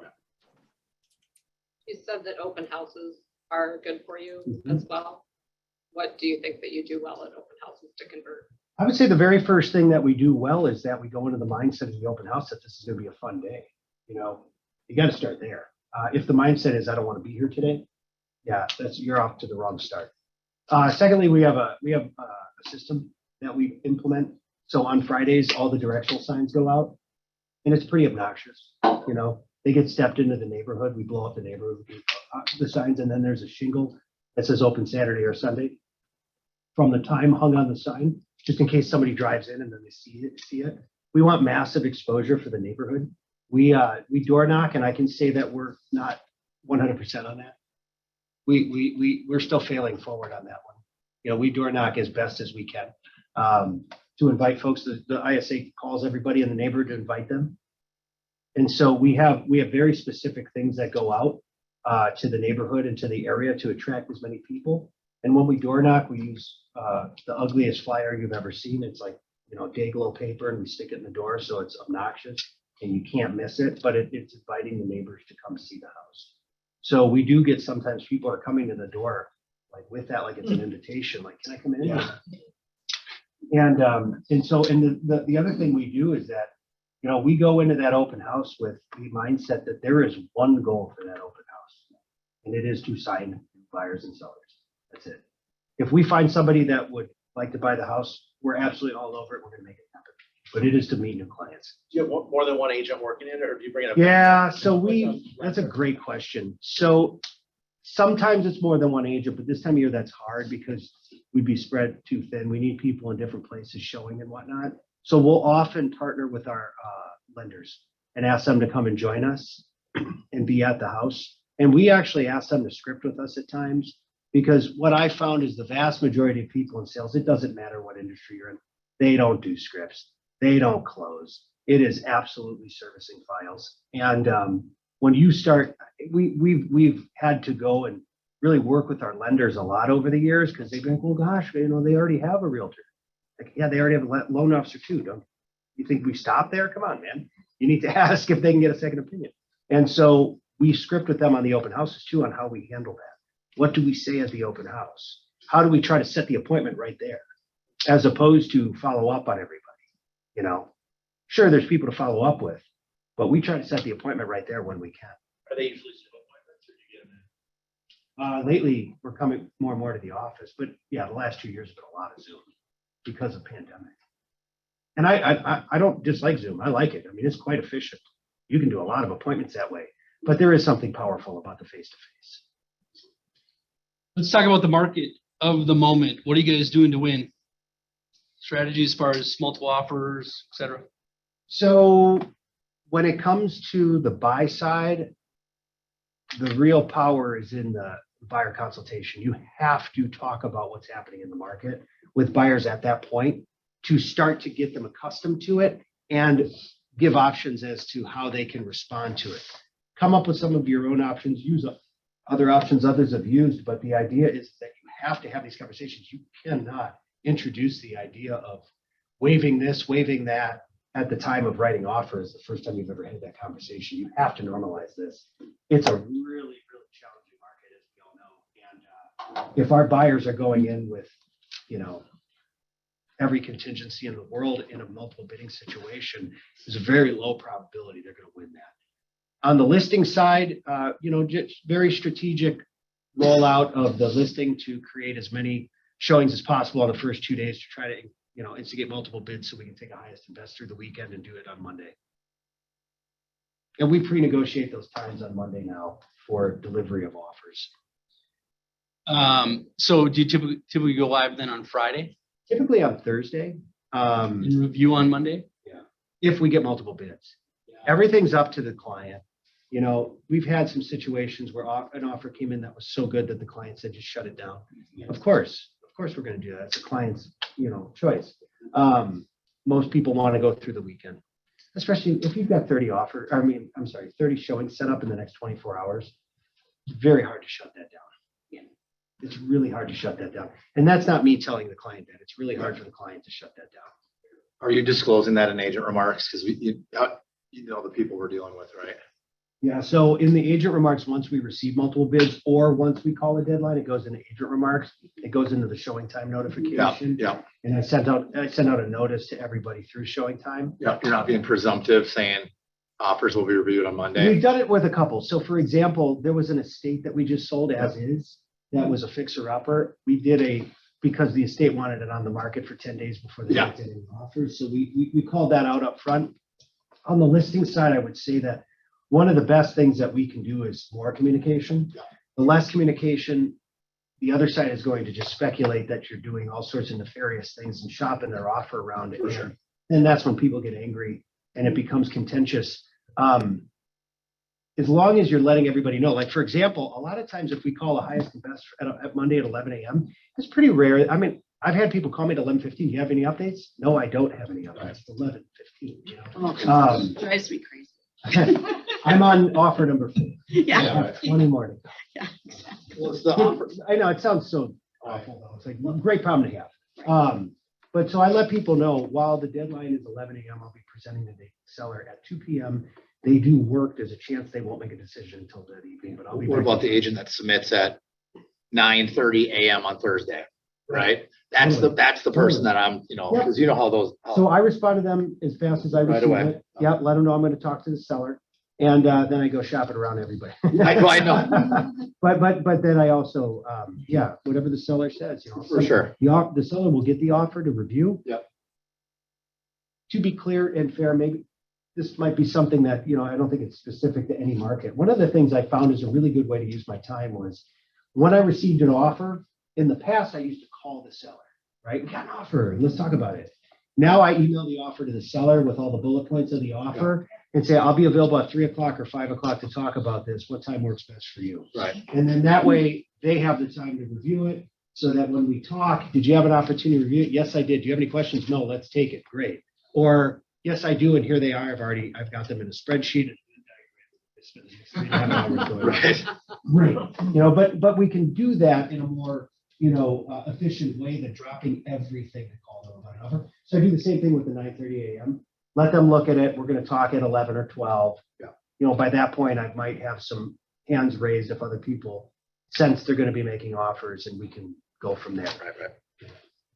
You said that open houses are good for you Mhm. as well. What do you think that you do well at open houses to convert? I would say the very first thing that we do well is that we go into the mindset of the open house that this is going to be a fun day. You got to start there. If the mindset is I don't want to be here today, yeah, you're off to the wrong start. Secondly, we have a system that we implement. So on Fridays, all the directional signs go out, and it's pretty obnoxious. They get stepped into the neighborhood. We blow up the neighborhood, the signs, and then there's a shingle that says open Saturday or Sunday from the time hung on the sign, just in case somebody drives in and then they see it. We want massive exposure for the neighborhood. We door knock, and I can say that we're not 100% on that. We're still failing forward on that one. We door knock as best as we can to invite folks. The ISA calls everybody in the neighborhood to invite them. And so we have very specific things that go out to the neighborhood and to the area to attract as many people. And when we door knock, we use the ugliest flyer you've ever seen. It's like, day glow paper, and we stick it in the door. So it's obnoxious and you can't miss it, but it's inviting the neighbors to come see the house. So we do get sometimes people are coming to the door like with that, like it's an invitation, like, can I come in? Yeah. And so the other thing we do is that You know, we go into that open house with the mindset that there is one goal for that open house. And it is to sign buyers and sellers. That's it. If we find somebody that would like to buy the house, we're absolutely all over it. We're gonna make it happen. But it is to meet new clients. Do you have more than one agent working in it, or do you bring in a? Yeah, so that's a great question. So sometimes it's more than one agent, but this time of year, that's hard because we'd be spread too thin. We need people in different places showing and whatnot. So we'll often partner with our lenders and ask them to come and join us and be at the house. And we actually ask them to script with us at times, because what I found is the vast majority of people in sales, it doesn't matter what industry you're in, they don't do scripts. They don't close. It is absolutely servicing files. And when you start, we've had to go and really work with our lenders a lot over the years, because they've been like, well, gosh, you know, they already have a realtor. Like, yeah, they already have a loan officer too. Don't you think we stop there? Come on, man. You need to ask if they can get a second opinion. And so we script with them on the open houses too, on how we handle that. What do we say at the open house? How do we try to set the appointment right there, as opposed to follow up on everybody? You know, sure, there's people to follow up with, but we try to set the appointment right there when we can. Are they usually Zoom appointments, or do you get them in? Lately, we're coming more and more to the office, but yeah, the last 2 years have been a lot of Zoom because of pandemic. And I don't dislike Zoom. I like it. I mean, it's quite efficient. You can do a lot of appointments that way, but there is something powerful about the face-to-face. Let's talk about the market of the moment. What are you guys doing to win? Strategy as far as multiple offers, et cetera. So when it comes to the buy side, the real power is in the buyer consultation. You have to talk about what's happening in the market with buyers at that point to start to get them accustomed to it and give options as to how they can respond to it. Come up with some of your own options, use other options others have used, but the idea is that you have to have these conversations. You cannot introduce the idea of waiving this, waiving that at the time of writing offers, the first time you've ever had that conversation. You have to normalize this. It's a really, really challenging market, as we all know. And if our buyers are going in with, you know, every contingency in the world in a multiple bidding situation, there's a very low probability they're going to win that. On the listing side, you know, just very strategic rollout of the listing to create as many showings as possible on the first 2 days to try to, you know, instigate multiple bids so we can take a highest and best through the weekend and do it on Monday. And we pre-negotiate those times on Monday now for delivery of offers. So do you typically go live then on Friday Typically on Thursday, and review on Monday? if we get multiple bids. Everything's up to the client. You know, we've had some situations where an offer came in that was so good that the client said, just shut it down. Of course we're going to do that. It's the client's, you know, choice. Most people want to go through the weekend, especially if you've got 30 showings set up in the next 24 hours. It's very hard to shut that down. It's really hard to shut that down. And that's not me telling the client that. It's really hard for the client to shut that down. Are you disclosing that in agent remarks? Because you know the people we're dealing with, right? Yeah, so in the agent remarks, once we receive multiple bids or once we call a deadline, it goes into agent remarks. It goes into the showing time notification. Yeah. And I sent out a notice to everybody through showing time. Yeah. You're not being presumptive saying offers will be reviewed on Monday. We've done it with a couple. So for example, there was an estate that we just sold as is. That was a fixer upper. We did because the estate wanted it on the market for 10 days before they did any offers. So we called that out up front. On the listing side, I would say that one of the best things that we can do is more communication. The less communication, the other side is going to just speculate that you're doing all sorts of nefarious things and shopping their offer around it. Sure. And that's when people get angry and it becomes contentious. As long as you're letting everybody know, like for example, a lot of times if we call a highest and best at Monday at 11 a.m., it's pretty rare. I mean, I've had people call me at 11:15. Do you have any updates? No, I don't have any updates. It's 11:15. You know? Drives me crazy. I'm on offer number 4. Yeah. 20 more to go. Yeah, exactly. What's the offer? I know it sounds so awful though. It's like a great problem to have. But so I let people know while the deadline is 11 a.m., I'll be presenting to the seller at 2 p.m. They do work. There's a chance they won't make a decision until that evening, but I'll be. What about the agent that submits at 9:30 a.m. on Thursday? right? That's the person that I'm, Yep. because you know how those. how- So I respond to them as fast as I Right receive away. it. Yep, let them know I'm gonna talk to the seller. And then I go shopping around everybody. I know. But then I also, whatever the seller says, For sure. The seller will get the offer to review. Yep. To be clear and fair, maybe this might be something that, I don't think it's specific to any market. One of the things I found is a really good way to use my time was when I received an offer, in the past, I used to call the seller, right? We got an offer, let's talk about it. Now I email the offer to the seller with all the bullet points of the offer and say, I'll be available at 3 o'clock or 5 o'clock to talk about this. What time works best for you? Right. And then that way they have the time to review it so that when we talk, did you have an opportunity to review it? Yes, I did. Do you have any questions? No, let's take it. Great. Or yes, I do. And here they are. I've got them in a spreadsheet. Right. Right. But we can do that in a more, efficient way than dropping everything to call them about an offer. So I do the same thing with the 9:30 a.m. Let them look at it. We're going to talk at 11 or 12. Yeah. By that point, I might have some hands raised if other people sense they're going to be making offers, and we can go from there. Right.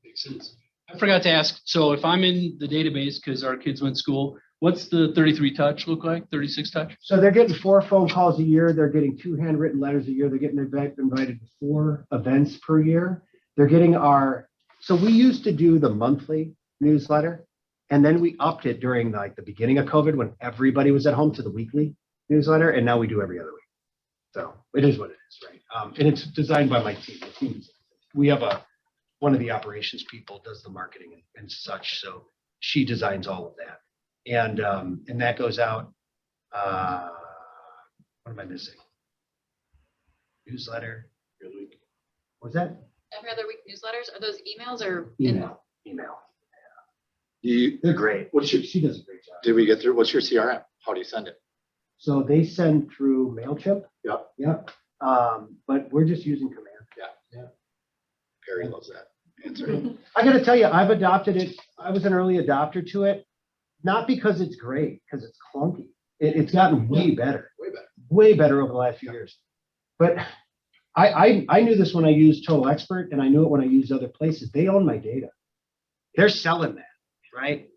Makes sense. I forgot to ask, so if I'm in the database, because our kids went to school, what's the 33 touch look like, 36 touch? So they're getting 4 phone calls a year. They're getting 2 handwritten letters a year. They're getting invited to 4 events per year. They're getting so we used to do the monthly newsletter, and then we upped it during the beginning of COVID when everybody was at home to the weekly newsletter, and now we do every other week. So it is what it is, right? And it's designed by my team. We have one of the operations people does the marketing and such, so she designs all of that. And that goes out, what am I missing? Newsletter. What's that? Every other week newsletters, are those emails or? Email. You, They're great. She does a great job. did we get through? What's your CRM? How do you send it? So they send through MailChimp. Yep. But we're just using command. Perry loves that answer. I gotta tell you, I've adopted it. I was an early adopter to it, not because it's great, because it's clunky. It's gotten way better. Way better over the last few years. But I knew this when I used Total Expert, and I knew it when I used other places. They own my data. They're selling that, right?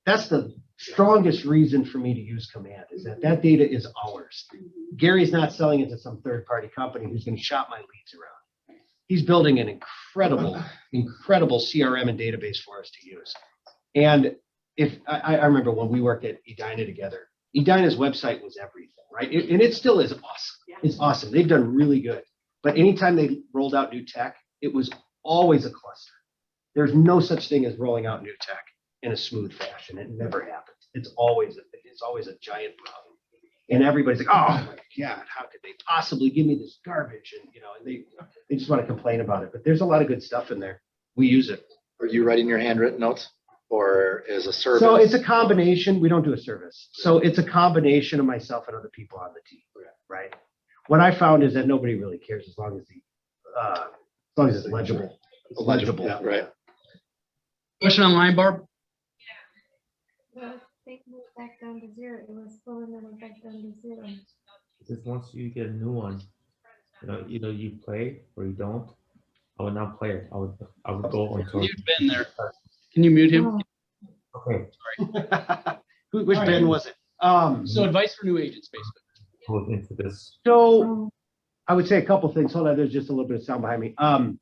That's the strongest reason for me to use command, is that data is ours. Gary's not selling it to some third-party company who's going to shop my leads around. He's building an incredible CRM and database for us to use. And I remember when we worked at Edina together, Edina's website was everything, right? And it still is awesome. It's awesome. They've done really good. But anytime they rolled out new tech, it was always a cluster. There's no such thing as rolling out new tech in a smooth fashion. It never happens. It's always a giant problem. And everybody's like, oh my God, how could they possibly give me this garbage? And they just want to complain about it. But there's a lot of good stuff in there. We use it. Are you writing your handwritten notes or is a service? So it's a combination. We don't do a service. So it's a combination of myself and other people on the team, right? What I found is that nobody really cares as long as it's legible. It's legible. Yeah, right. Question online, Barb? The thing went back down to 0. It was full and then went back down to 0. Because once you get a new one, either you play or you don't. I would not play it. I would go until. You've been there. Can you mute him? Okay. Which Ben was it? So advice for new agents, basically. Goes into this. So I would say a couple things. Hold on, there's just a little bit of sound behind me. Oh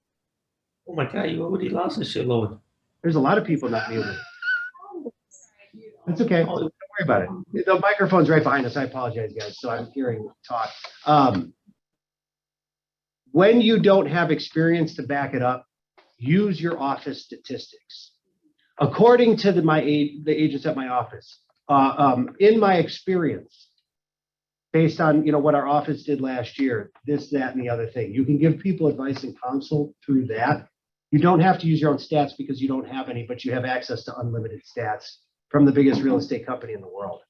my God, you already lost a shitload. There's a lot of people not muted. That's okay. Don't worry about it. The microphone's right behind us. I apologize, guys. So I'm hearing talk. When you don't have experience to back it up, use your office statistics. According to the agents at my office, in my experience, based on what our office did last year, this, that, and the other thing, you can give people advice and counsel through that. You don't have to use your own stats because you don't have any, but you have access to unlimited stats from the biggest real estate company in the world.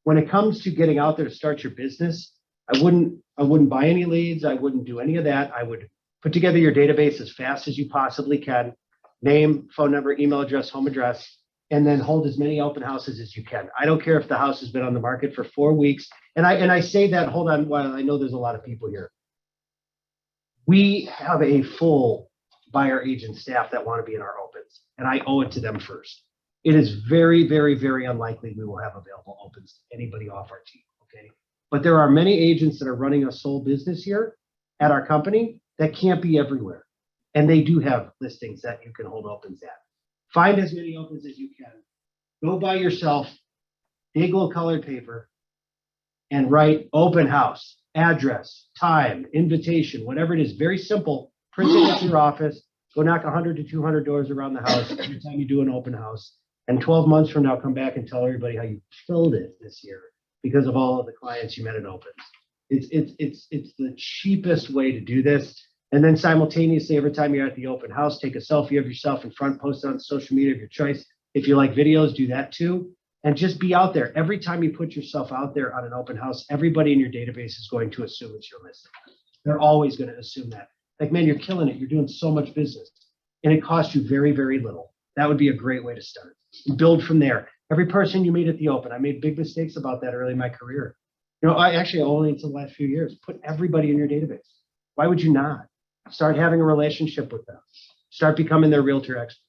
When it comes to getting out there to start your business, I wouldn't buy any leads. I wouldn't do any of that. I would put together your database as fast as you possibly can. Name, phone number, email address, home address, and then hold as many open houses as you can. I don't care if the house has been on the market for 4 weeks. And I say that, hold on, while I know there's a lot of people here. We have a full by our agent staff that want to be in our opens, and I owe it to them first. It is very, very, very unlikely we will have available opens to anybody off our team, okay? But there are many agents that are running a sole business here at our company that can't be everywhere. And they do have listings that you can hold opens at. Find as many opens as you can. Go by yourself, big old colored paper, and write open house, address, time, invitation, whatever it is. Very simple. Print it at your office. Go knock 100 to 200 doors around the house every time you do an open house. And 12 months from now, come back and tell everybody how you killed it this year because of all of the clients you met at opens. It's the cheapest way to do this. And then simultaneously, every time you're at the open house, take a selfie of yourself in front, post it on social media of your choice. If you like videos, do that too. And just be out there. Every time you put yourself out there on an open house, everybody in your database is going to assume it's your listing. They're always going to assume that. Like, man, you're killing it. You're doing so much business. And it costs you very, very little. That would be a great way to start. Build from there. Every person you meet at the open, I made big mistakes about that early in my career. You know, I actually only until the last few years, put everybody in your database. Why would you not? Start having a relationship with them. Start becoming their realtor expert.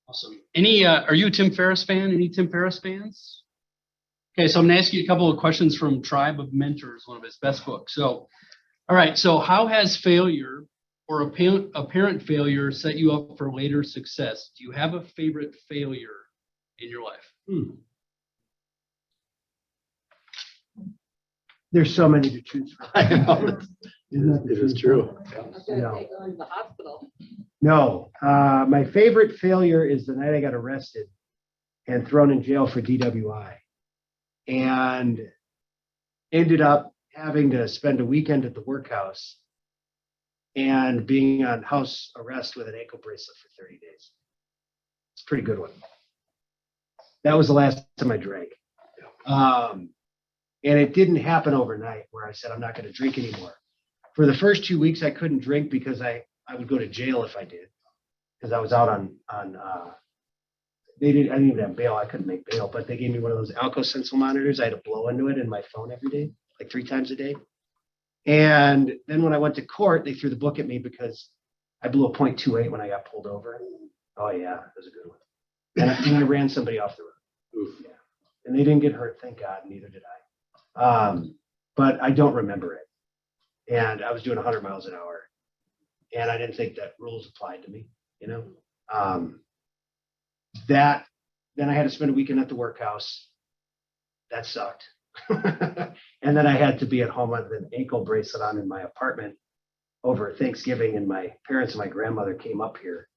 Awesome. Are you a Tim Ferriss fan? Any Tim Ferriss fans? Okay, so I'm gonna ask you a couple of questions from Tribe of Mentors, one of his best books. So, all right, so how has failure or apparent failure set you up for later success? Do you have a favorite failure in your life? There's so many to choose from. I know. It is true. I'm gonna take going to the hospital. No, my favorite failure is the night I got arrested and thrown in jail for DWI, and ended up having to spend a weekend at the workhouse and being on house arrest with an ankle bracelet for 30 days. It's a pretty good one. That was the last time I drank. And it didn't happen overnight where I said, I'm not going to drink anymore. For the first 2 weeks, I couldn't drink because I would go to jail if I did, because I was out on I didn't even have bail. I couldn't make bail, but they gave me one of those Alco-Sensor monitors. I had to blow into it in my phone every day, like 3 times a day. And then when I went to court, they threw the book at me because I blew a .28 when I got pulled over. Oh yeah, that was a good one. And I ran somebody off the road. Oof. Yeah. And they didn't get hurt, thank God, neither did I. But I don't remember it. And I was doing 100 miles an hour. And I didn't think that rules applied to me, you know. Then I had to spend a weekend at the workhouse. That sucked. And then I had to be at home with an ankle bracelet on in my apartment over Thanksgiving, and my parents and my grandmother came up here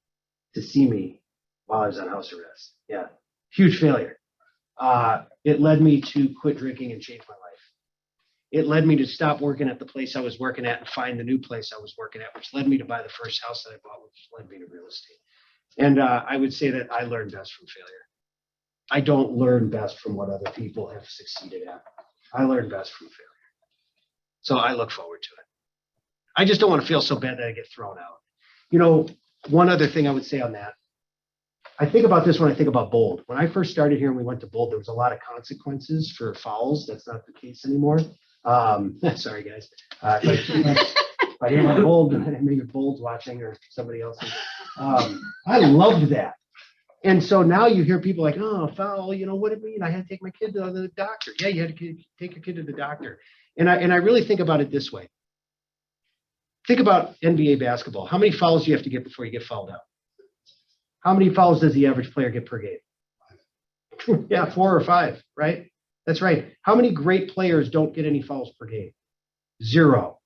to see me while I was on house arrest. Yeah, huge failure. It led me to quit drinking and change my life. It led me to stop working at the place I was working at and find the new place I was working at, which led me to buy the first house that I bought, which led me to real estate. And I would say that I learned best from failure. I don't learn best from what other people have succeeded at. I learn best from failure. So I look forward to it. I just don't want to feel so bad that I get thrown out. You know, one other thing I would say on that, I think about this when I think about Bold. When I first started here and we went to Bold, there was a lot of consequences for fouls. That's not the case anymore. Sorry, guys. If I hear my Bold, maybe Bold's watching or somebody else. I loved that. And so now you hear people like, oh, foul, you know, what do it mean? I had to take my kid to the doctor. Yeah, you had to take your kid to the doctor. And I really think about it this way. Think about NBA basketball. How many fouls do you have to get before you get fouled out? How many fouls does the average player get per game? Yeah, 4 or 5, right? That's right. How many great players don't get any fouls per game? 0.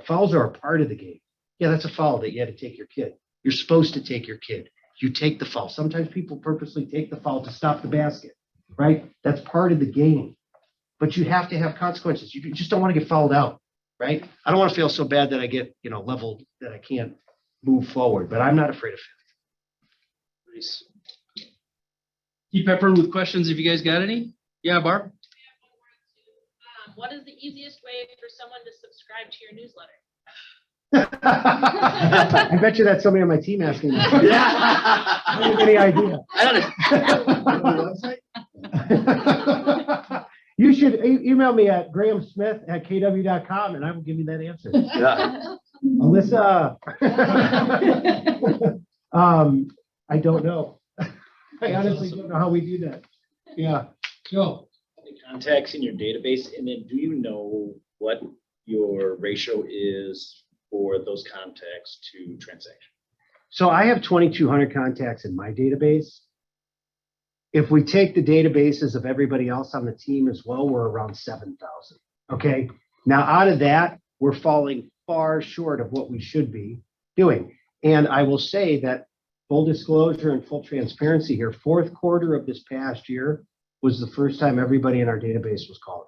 Fouls are a part of the game. Yeah, that's a foul that you had to take your kid. You're supposed to take your kid. You take the foul. Sometimes people purposely take the foul to stop the basket, right? That's part of the game. But you have to have consequences. You just don't want to get fouled out, right? I don't want to feel so bad that I get, you know, leveled that I can't move forward, but I'm not afraid of failure. Nice. Keep peppering with questions if you guys got any. Yeah, Barb? What is the easiest way for someone to subscribe to your newsletter? I bet you that's somebody on my team asking me. Yeah. I don't have any idea. I don't You should email me at grahamsmith@kw.com and I will give you that answer. Yeah. Alyssa. I don't know. I honestly don't know how we do that. Yeah. Joe. Contacts in your database, and then do you know what your ratio is for those contacts to transaction? So I have 2,200 contacts in my database. If we take the databases of everybody else on the team as well, we're around 7,000. Okay. Now out of that, we're falling far short of what we should be doing. And I will say that full disclosure and full transparency here, fourth quarter of this past year was the first time everybody in our database was called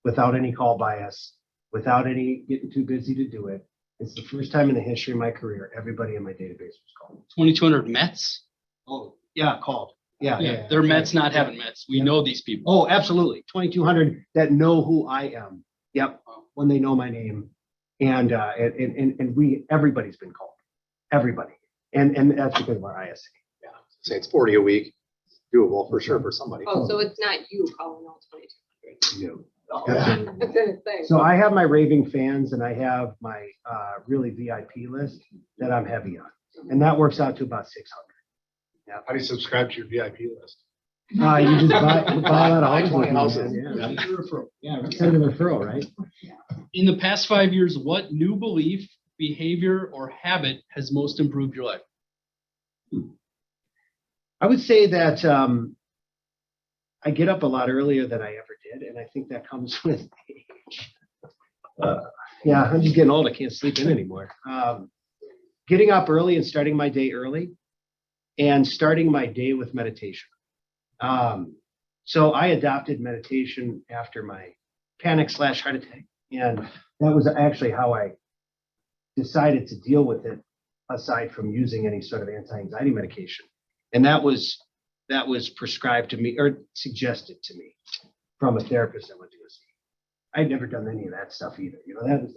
without any call bias, without any getting too busy to do it. It's the first time in the history of my career, everybody in my database was called. 2,200 Mets? Oh, yeah, called. Yeah. They're Mets not having Mets. We know these people. Oh, absolutely. 2,200 that know who I am. Yep. When they know my name. And everybody's been called. Everybody. And that's because of our ISA. Say it's 40 a week, doable for sure for somebody. Oh, so it's not you calling all 2,200. You know. Yeah. I was gonna say. So I have my raving fans and I have my really VIP list that I'm heavy on. And that works out to about 600. How do you subscribe to your VIP list? You just buy that Buy house. 20 houses. Yeah, send a referral, right? In the past 5 years, what new belief, behavior, or habit has most improved your life? I would say that I get up a lot earlier than I ever did, and I think that comes with age. Yeah, I'm just getting old. I can't sleep in anymore. Getting up early and starting my day early, and starting my day with meditation. So I adopted meditation after my panic/heart attack, and that was actually how I decided to deal with it, aside from using any sort of anti-anxiety medication. And that was prescribed to me or suggested to me from a therapist I went to go see. I'd never done any of that stuff either. You know, that was.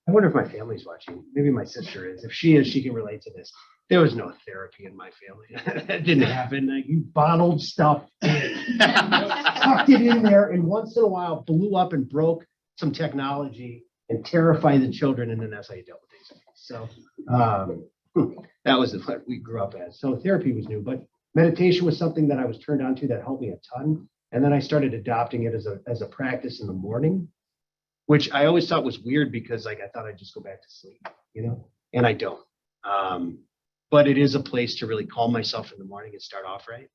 I wonder if my family's watching. Maybe my sister is. If she is, she can relate to this. There was no therapy in my family. That didn't happen. Like, you bottled stuff, tucked it in there, and once in a while blew up and broke some technology and terrified the children, and then that's how you dealt with things. So that was what we grew up as. So therapy was new, but meditation was something that I was turned on to that helped me a ton. And then I started adopting it as a practice in the morning, which I always thought was weird because like I thought I'd just go back to sleep, you know, and I don't. But it is a place to really calm myself in the morning and start off right.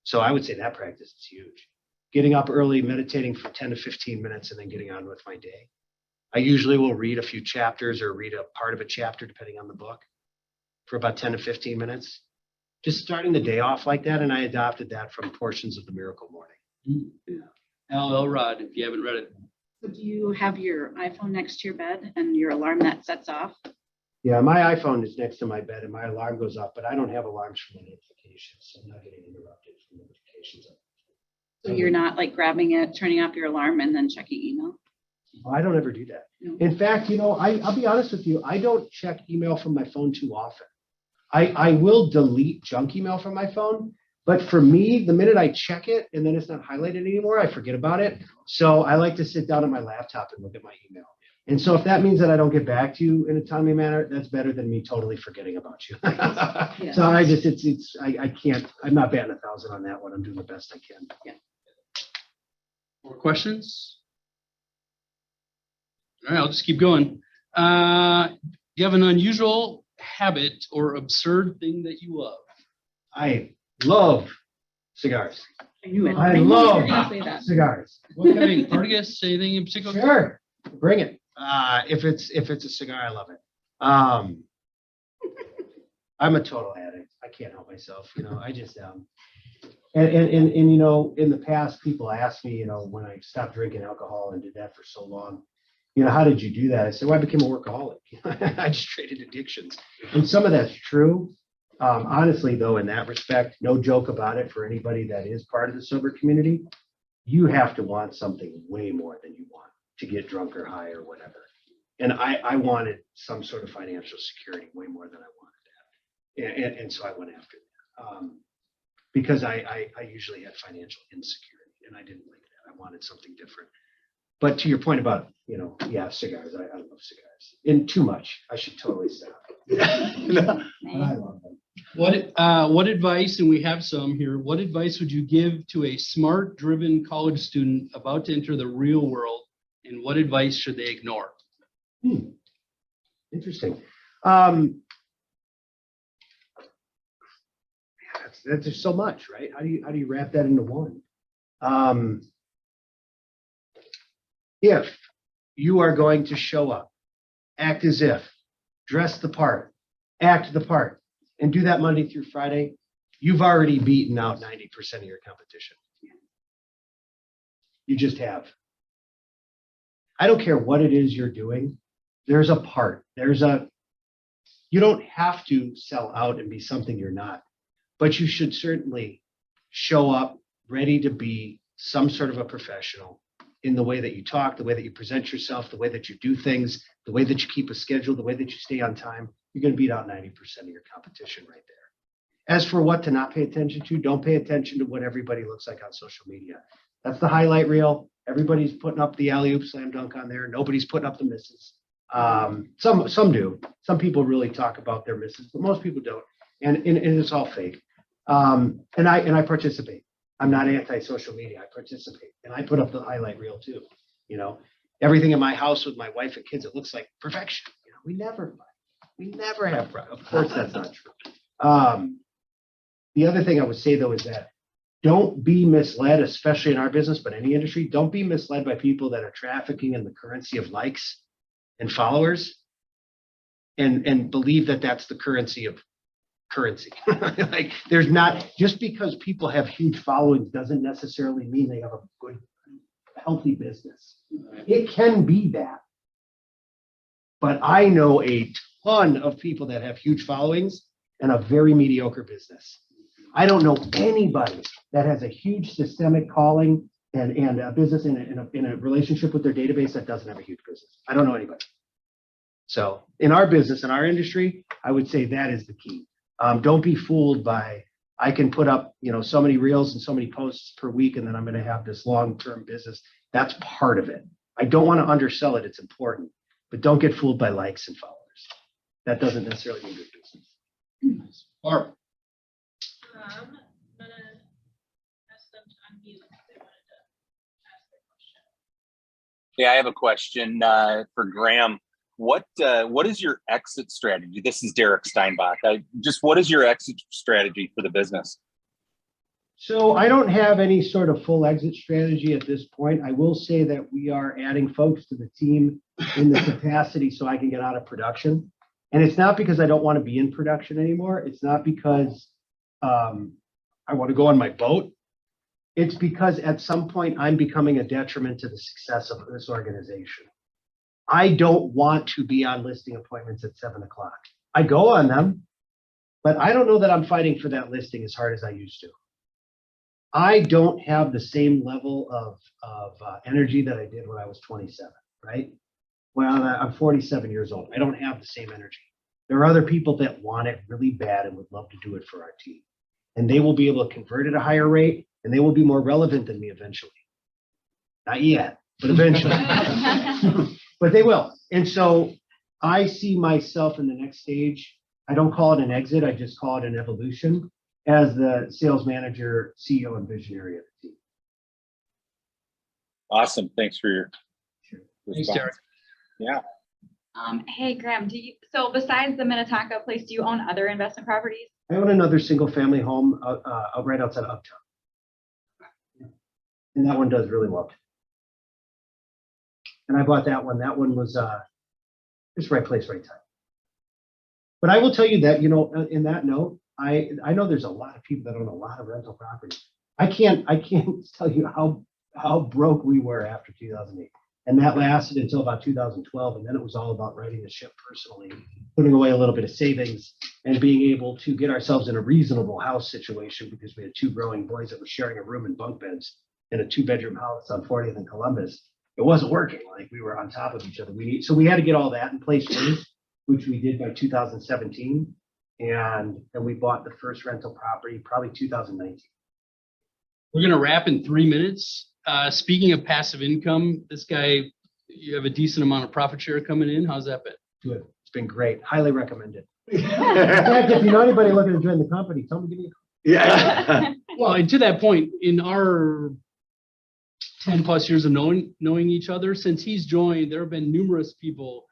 So I would say that practice is huge. Getting up early, meditating for 10 to 15 minutes, and then getting on with my day. I usually will read a few chapters or read a part of a chapter, depending on the book, for about 10 to 15 minutes. Just starting the day off like that, and I adopted that from portions of the Miracle Morning. Al Elrod, if you haven't read it. So do you have your iPhone next to your bed and your alarm that sets off? Yeah, my iPhone is next to my bed and my alarm goes off, but I don't have alarms from the notifications. So I'm not getting interrupted from notifications. So you're not like grabbing it, turning off your alarm and then checking email? I don't ever do that. No. In fact, you know, I'll be honest with you, I don't check email from my phone too often. I will delete junk email from my phone, but for me, the minute I check it and then it's not highlighted anymore, I forget about it. So I like to sit down on my laptop and look at my email. And so if that means that I don't get back to you in a timely manner, that's better than me totally forgetting about you. Yeah. So I can't, I'm not batting 1,000 on that one. I'm doing the best I can. Yeah. More questions? All right, I'll just keep going. You have an unusual habit or absurd thing that you love? I love cigars. I knew it. I knew you were love gonna say that. cigars. What kind of Partagas? Anything in particular? Sure, bring it. If it's a cigar, I love it. I'm a total addict. I can't help myself. You know, I just and you know, in the past, people asked me, you know, when I stopped drinking alcohol and did that for so long, you know, how did you do that? I said, well, I became a workaholic. I just traded addictions, and some of that's true. Honestly, though, in that respect, no joke about it. For anybody that is part of the sober community, you have to want something way more than you want to get drunk or high or whatever. And I wanted some sort of financial security way more than I wanted that. And so I went after that because I usually had financial insecurity and I didn't like that. I wanted something different. But to your point about, yeah, cigars, I love cigars. And too much. I should totally stop. No, but I love them. What advice, and we have some here, what advice would you give to a smart, driven college student about to enter the real world? And what advice should they ignore? Interesting. There's so much, right? How do you wrap that into one? If you are going to show up, act as if, dress the part, act the part, and do that Monday through Friday, you've already beaten out 90% of your competition. You just have. I don't care what it is you're doing. There's a part. You don't have to sell out and be something you're not, but you should certainly show up ready to be some sort of a professional in the way that you talk, the way that you present yourself, the way that you do things, the way that you keep a schedule, the way that you stay on time. You're going to beat out 90% of your competition right there. As for what to not pay attention to, don't pay attention to what everybody looks like on social media. That's the highlight reel. Everybody's putting up the alley-oop slam dunk on there. Nobody's putting up the misses. Some do. Some people really talk about their misses, but most people don't. And it's all fake. And I participate. I'm not anti-social media. I participate, and I put up the highlight reel too. Everything in my house with my wife and kids, it looks like perfection. We never have. Of course, that's not true. The other thing I would say though is that don't be misled, especially in our business, but any industry. Don't be misled by people that are trafficking in the currency of likes and followers, and believe that that's the currency of currency. Like there's not, just because people have huge followings doesn't necessarily mean they have a good, healthy business. It can be that. But I know a ton of people that have huge followings and a very mediocre business. I don't know anybody that has a huge systemic calling and a business in a relationship with their database that doesn't have a huge business. I don't know anybody. So in our business, in our industry, I would say that is the key. Don't be fooled by, I can put up, so many reels and so many posts per week, and then I'm going to have this long-term business. That's part of it. I don't want to undersell it. It's important, but don't get fooled by likes and followers. That doesn't necessarily mean good business. Barb. I'm gonna ask them to unmute if they wanted to ask their question. Yeah, I have a question for Graham. What is your exit strategy? This is Derek Steinbach. What is your exit strategy for the business? So I don't have any sort of full exit strategy at this point. I will say that we are adding folks to the team in the capacity so I can get out of production. And it's not because I don't want to be in production anymore. It's not because I want to go on my boat. It's because at some point I'm becoming a detriment to the success of this organization. I don't want to be on listing appointments at 7 o'clock. I go on them, but I don't know that I'm fighting for that listing as hard as I used to. I don't have the same level of energy that I did when I was 27, right? Well, I'm 47 years old. I don't have the same energy. There are other people that want it really bad and would love to do it for our team. And they will be able to convert at a higher rate, and they will be more relevant than me eventually. Not yet, but eventually. But they will. And so I see myself in the next stage. I don't call it an exit. I just call it an evolution as the sales manager, CEO, and visionary of the team. Awesome. Thanks for your Thanks, Derek. Yeah. Hey, Graham, so besides the Minnetonka place, do you own other investment properties? I own another single family home right outside of Uptown. And that one does really well. And I bought that one. That one was just right place, right time. But I will tell you that, in that note, I know there's a lot of people that own a lot of rental properties. I can't tell you how broke we were after 2008. And that lasted until about 2012. And then it was all about writing the ship personally, putting away a little bit of savings and being able to get ourselves in a reasonable house situation because we had two growing boys that were sharing a room in bunk beds in a 2-bedroom house on 40th and Columbus. It wasn't working. Like we were on top of each other. So we had to get all that in place first, which we did by 2017. And we bought the first rental property, probably 2019. We're going to wrap in 3 minutes. speaking of passive income, this guy, you have a decent amount of profit share coming in. How's that been? Good. It's been great. Highly recommended. In fact, if you know anybody looking to join the company, tell them to give me a call. Yeah. Well, and to that point, in our 10 plus years of knowing each other, since he's joined, there have been numerous people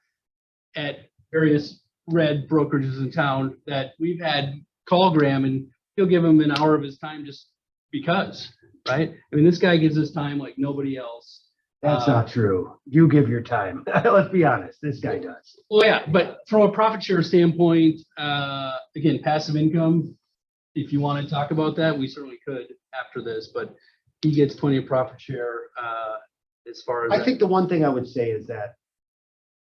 at various red brokerages in town that we've had call Graham, and he'll give him an hour of his time just because, right? I mean, this guy gives his time like nobody else. That's not true. You give your time. Let's be honest. This guy does. Well, yeah, but from a profit share standpoint, again, passive income, if you want to talk about that, we certainly could after this, but he gets plenty of profit share as far as. I think the one thing I would say is that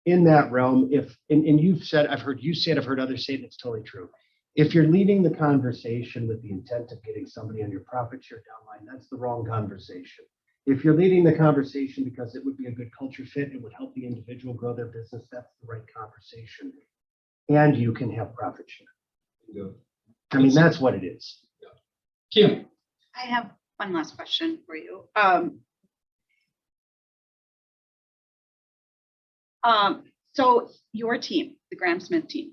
in that realm, and you've said, I've heard you say it, I've heard others say it, it's totally true. If you're leading the conversation with the intent of getting somebody on your profit share downline, that's the wrong conversation. If you're leading the conversation because it would be a good culture fit, it would help the individual grow their business, that's the right conversation. And you can have profit share. I mean, that's what it is. Kim. I have one last question for you. So your team, the Graham Smith team,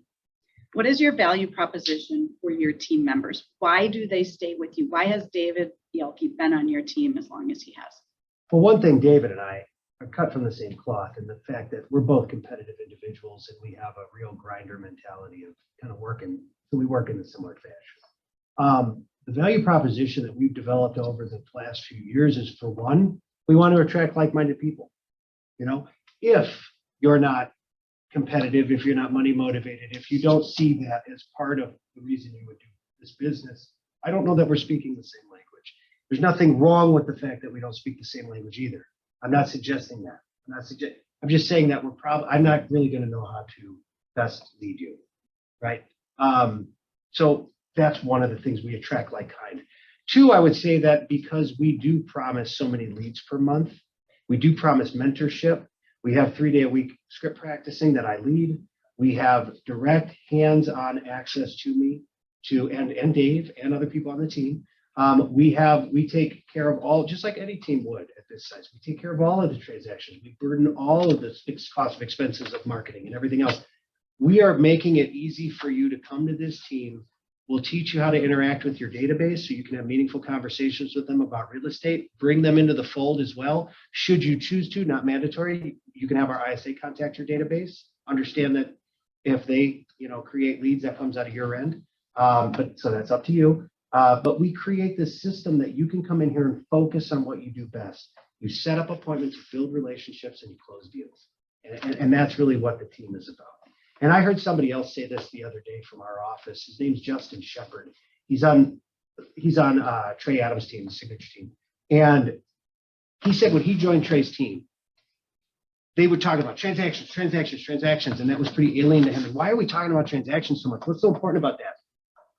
what is your value proposition for your team members? Why do they stay with you? Why has David Yelke been on your team as long as he has? Well, one thing, David and I are cut from the same cloth, and the fact that we're both competitive individuals and we have a real grinder mentality of kind of working, so we work in a similar fashion. The value proposition that we've developed over the last few years is, for one, we want to attract like-minded people. You know, if you're not competitive, if you're not money motivated, if you don't see that as part of the reason you would do this business, I don't know that we're speaking the same language. There's nothing wrong with the fact that we don't speak the same language either. I'm not suggesting that. I'm just saying that I'm not really going to know how to best lead you, right? So that's one of the things we attract like kind. Two, I would say that because we do promise so many leads per month, we do promise mentorship. We have 3-day-a-week script practicing that I lead. We have direct hands-on access to me, and Dave and other people on the team. We take care of all, just like any team would at this size. We take care of all of the transactions. We burden all of the fixed cost of expenses of marketing and everything else. We are making it easy for you to come to this team. We'll teach you how to interact with your database so you can have meaningful conversations with them about real estate. Bring them into the fold as well. Should you choose to, not mandatory, you can have our ISA contact your database. Understand that if they, create leads, that comes out of your end. But so that's up to you. But we create this system that you can come in here and focus on what you do best. You set up appointments, build relationships, and you close deals. And that's really what the team is about. And I heard somebody else say this the other day from our office. His name's Justin Shepard. He's on Trey Adams' team, the signature team. And he said when he joined Trey's team, they would talk about transactions, and that was pretty alien to him. And why are we talking about transactions so much? What's so important about that?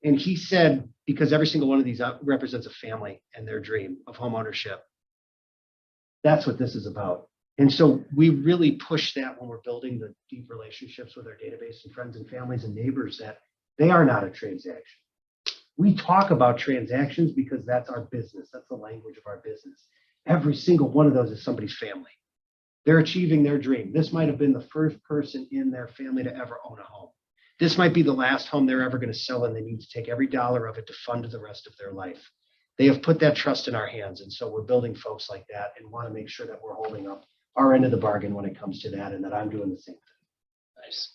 And he said, because every single one of these represents a family and their dream of home ownership. That's what this is about. And so we really push that when we're building the deep relationships with our database and friends and families and neighbors, that they are not a transaction. We talk about transactions because that's our business. That's the language of our business. Every single one of those is somebody's family. They're achieving their dream. This might have been the first person in their family to ever own a home. This might be the last home they're ever going to sell, and they need to take every dollar of it to fund the rest of their life. They have put that trust in our hands. And so we're building folks like that and want to make sure that we're holding up our end of the bargain when it comes to that, and that I'm doing the same thing. Nice.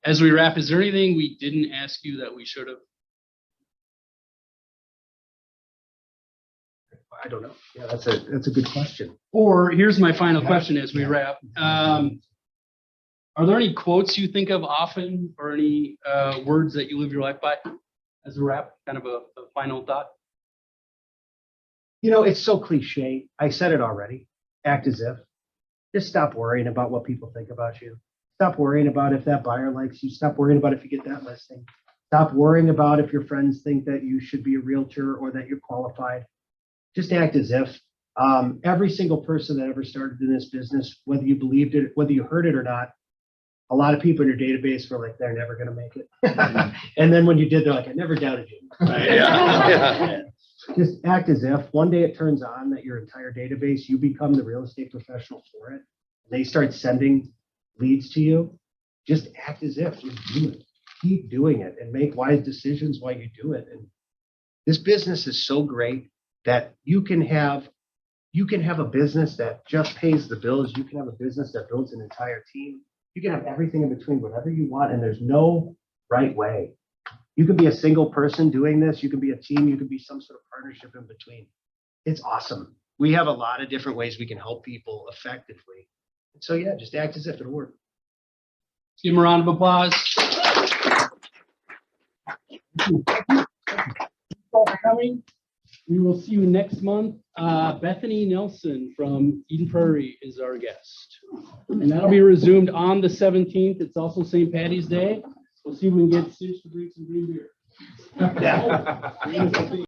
As we wrap, is there anything we didn't ask you that we should have? I don't know. Yeah, that's a good question. Or here's my final question as we wrap. Are there any quotes you think of often, or any words that you live your life by as a wrap? Kind of a final thought. It's so cliche. I said it already. Act as if. Just stop worrying about what people think about you. Stop worrying about if that buyer likes you. Stop worrying about if you get that listing. Stop worrying about if your friends think that you should be a realtor or that you're qualified. Just act as if. Every single person that ever started in this business, whether you believed it, whether you heard it or not, a lot of people in your database were like, they're never going to make it. And then when you did, they're like, I never doubted you. Yeah. just act as if one day it turns on that your entire database, you become the real estate professional for it. They start sending leads to you. Just act as if, just do it. Keep doing it and make wise decisions while you do it. And this business is so great that you can have a business that just pays the bills. You can have a business that builds an entire team. You can have everything in between, whatever you want, and there's no right way. You can be a single person doing this. You can be a team. You can be some sort of partnership in between. It's awesome. We have a lot of different ways we can help people effectively. So yeah, just act as if it'll work. Give him a round of applause. For coming. We will see you next month. Bethany Nelson from Eden Prairie is our guest. And that'll be resumed on the 17th. It's also St. Patty's Day. We'll see if we can get Cinch to bring some green beer. Yeah.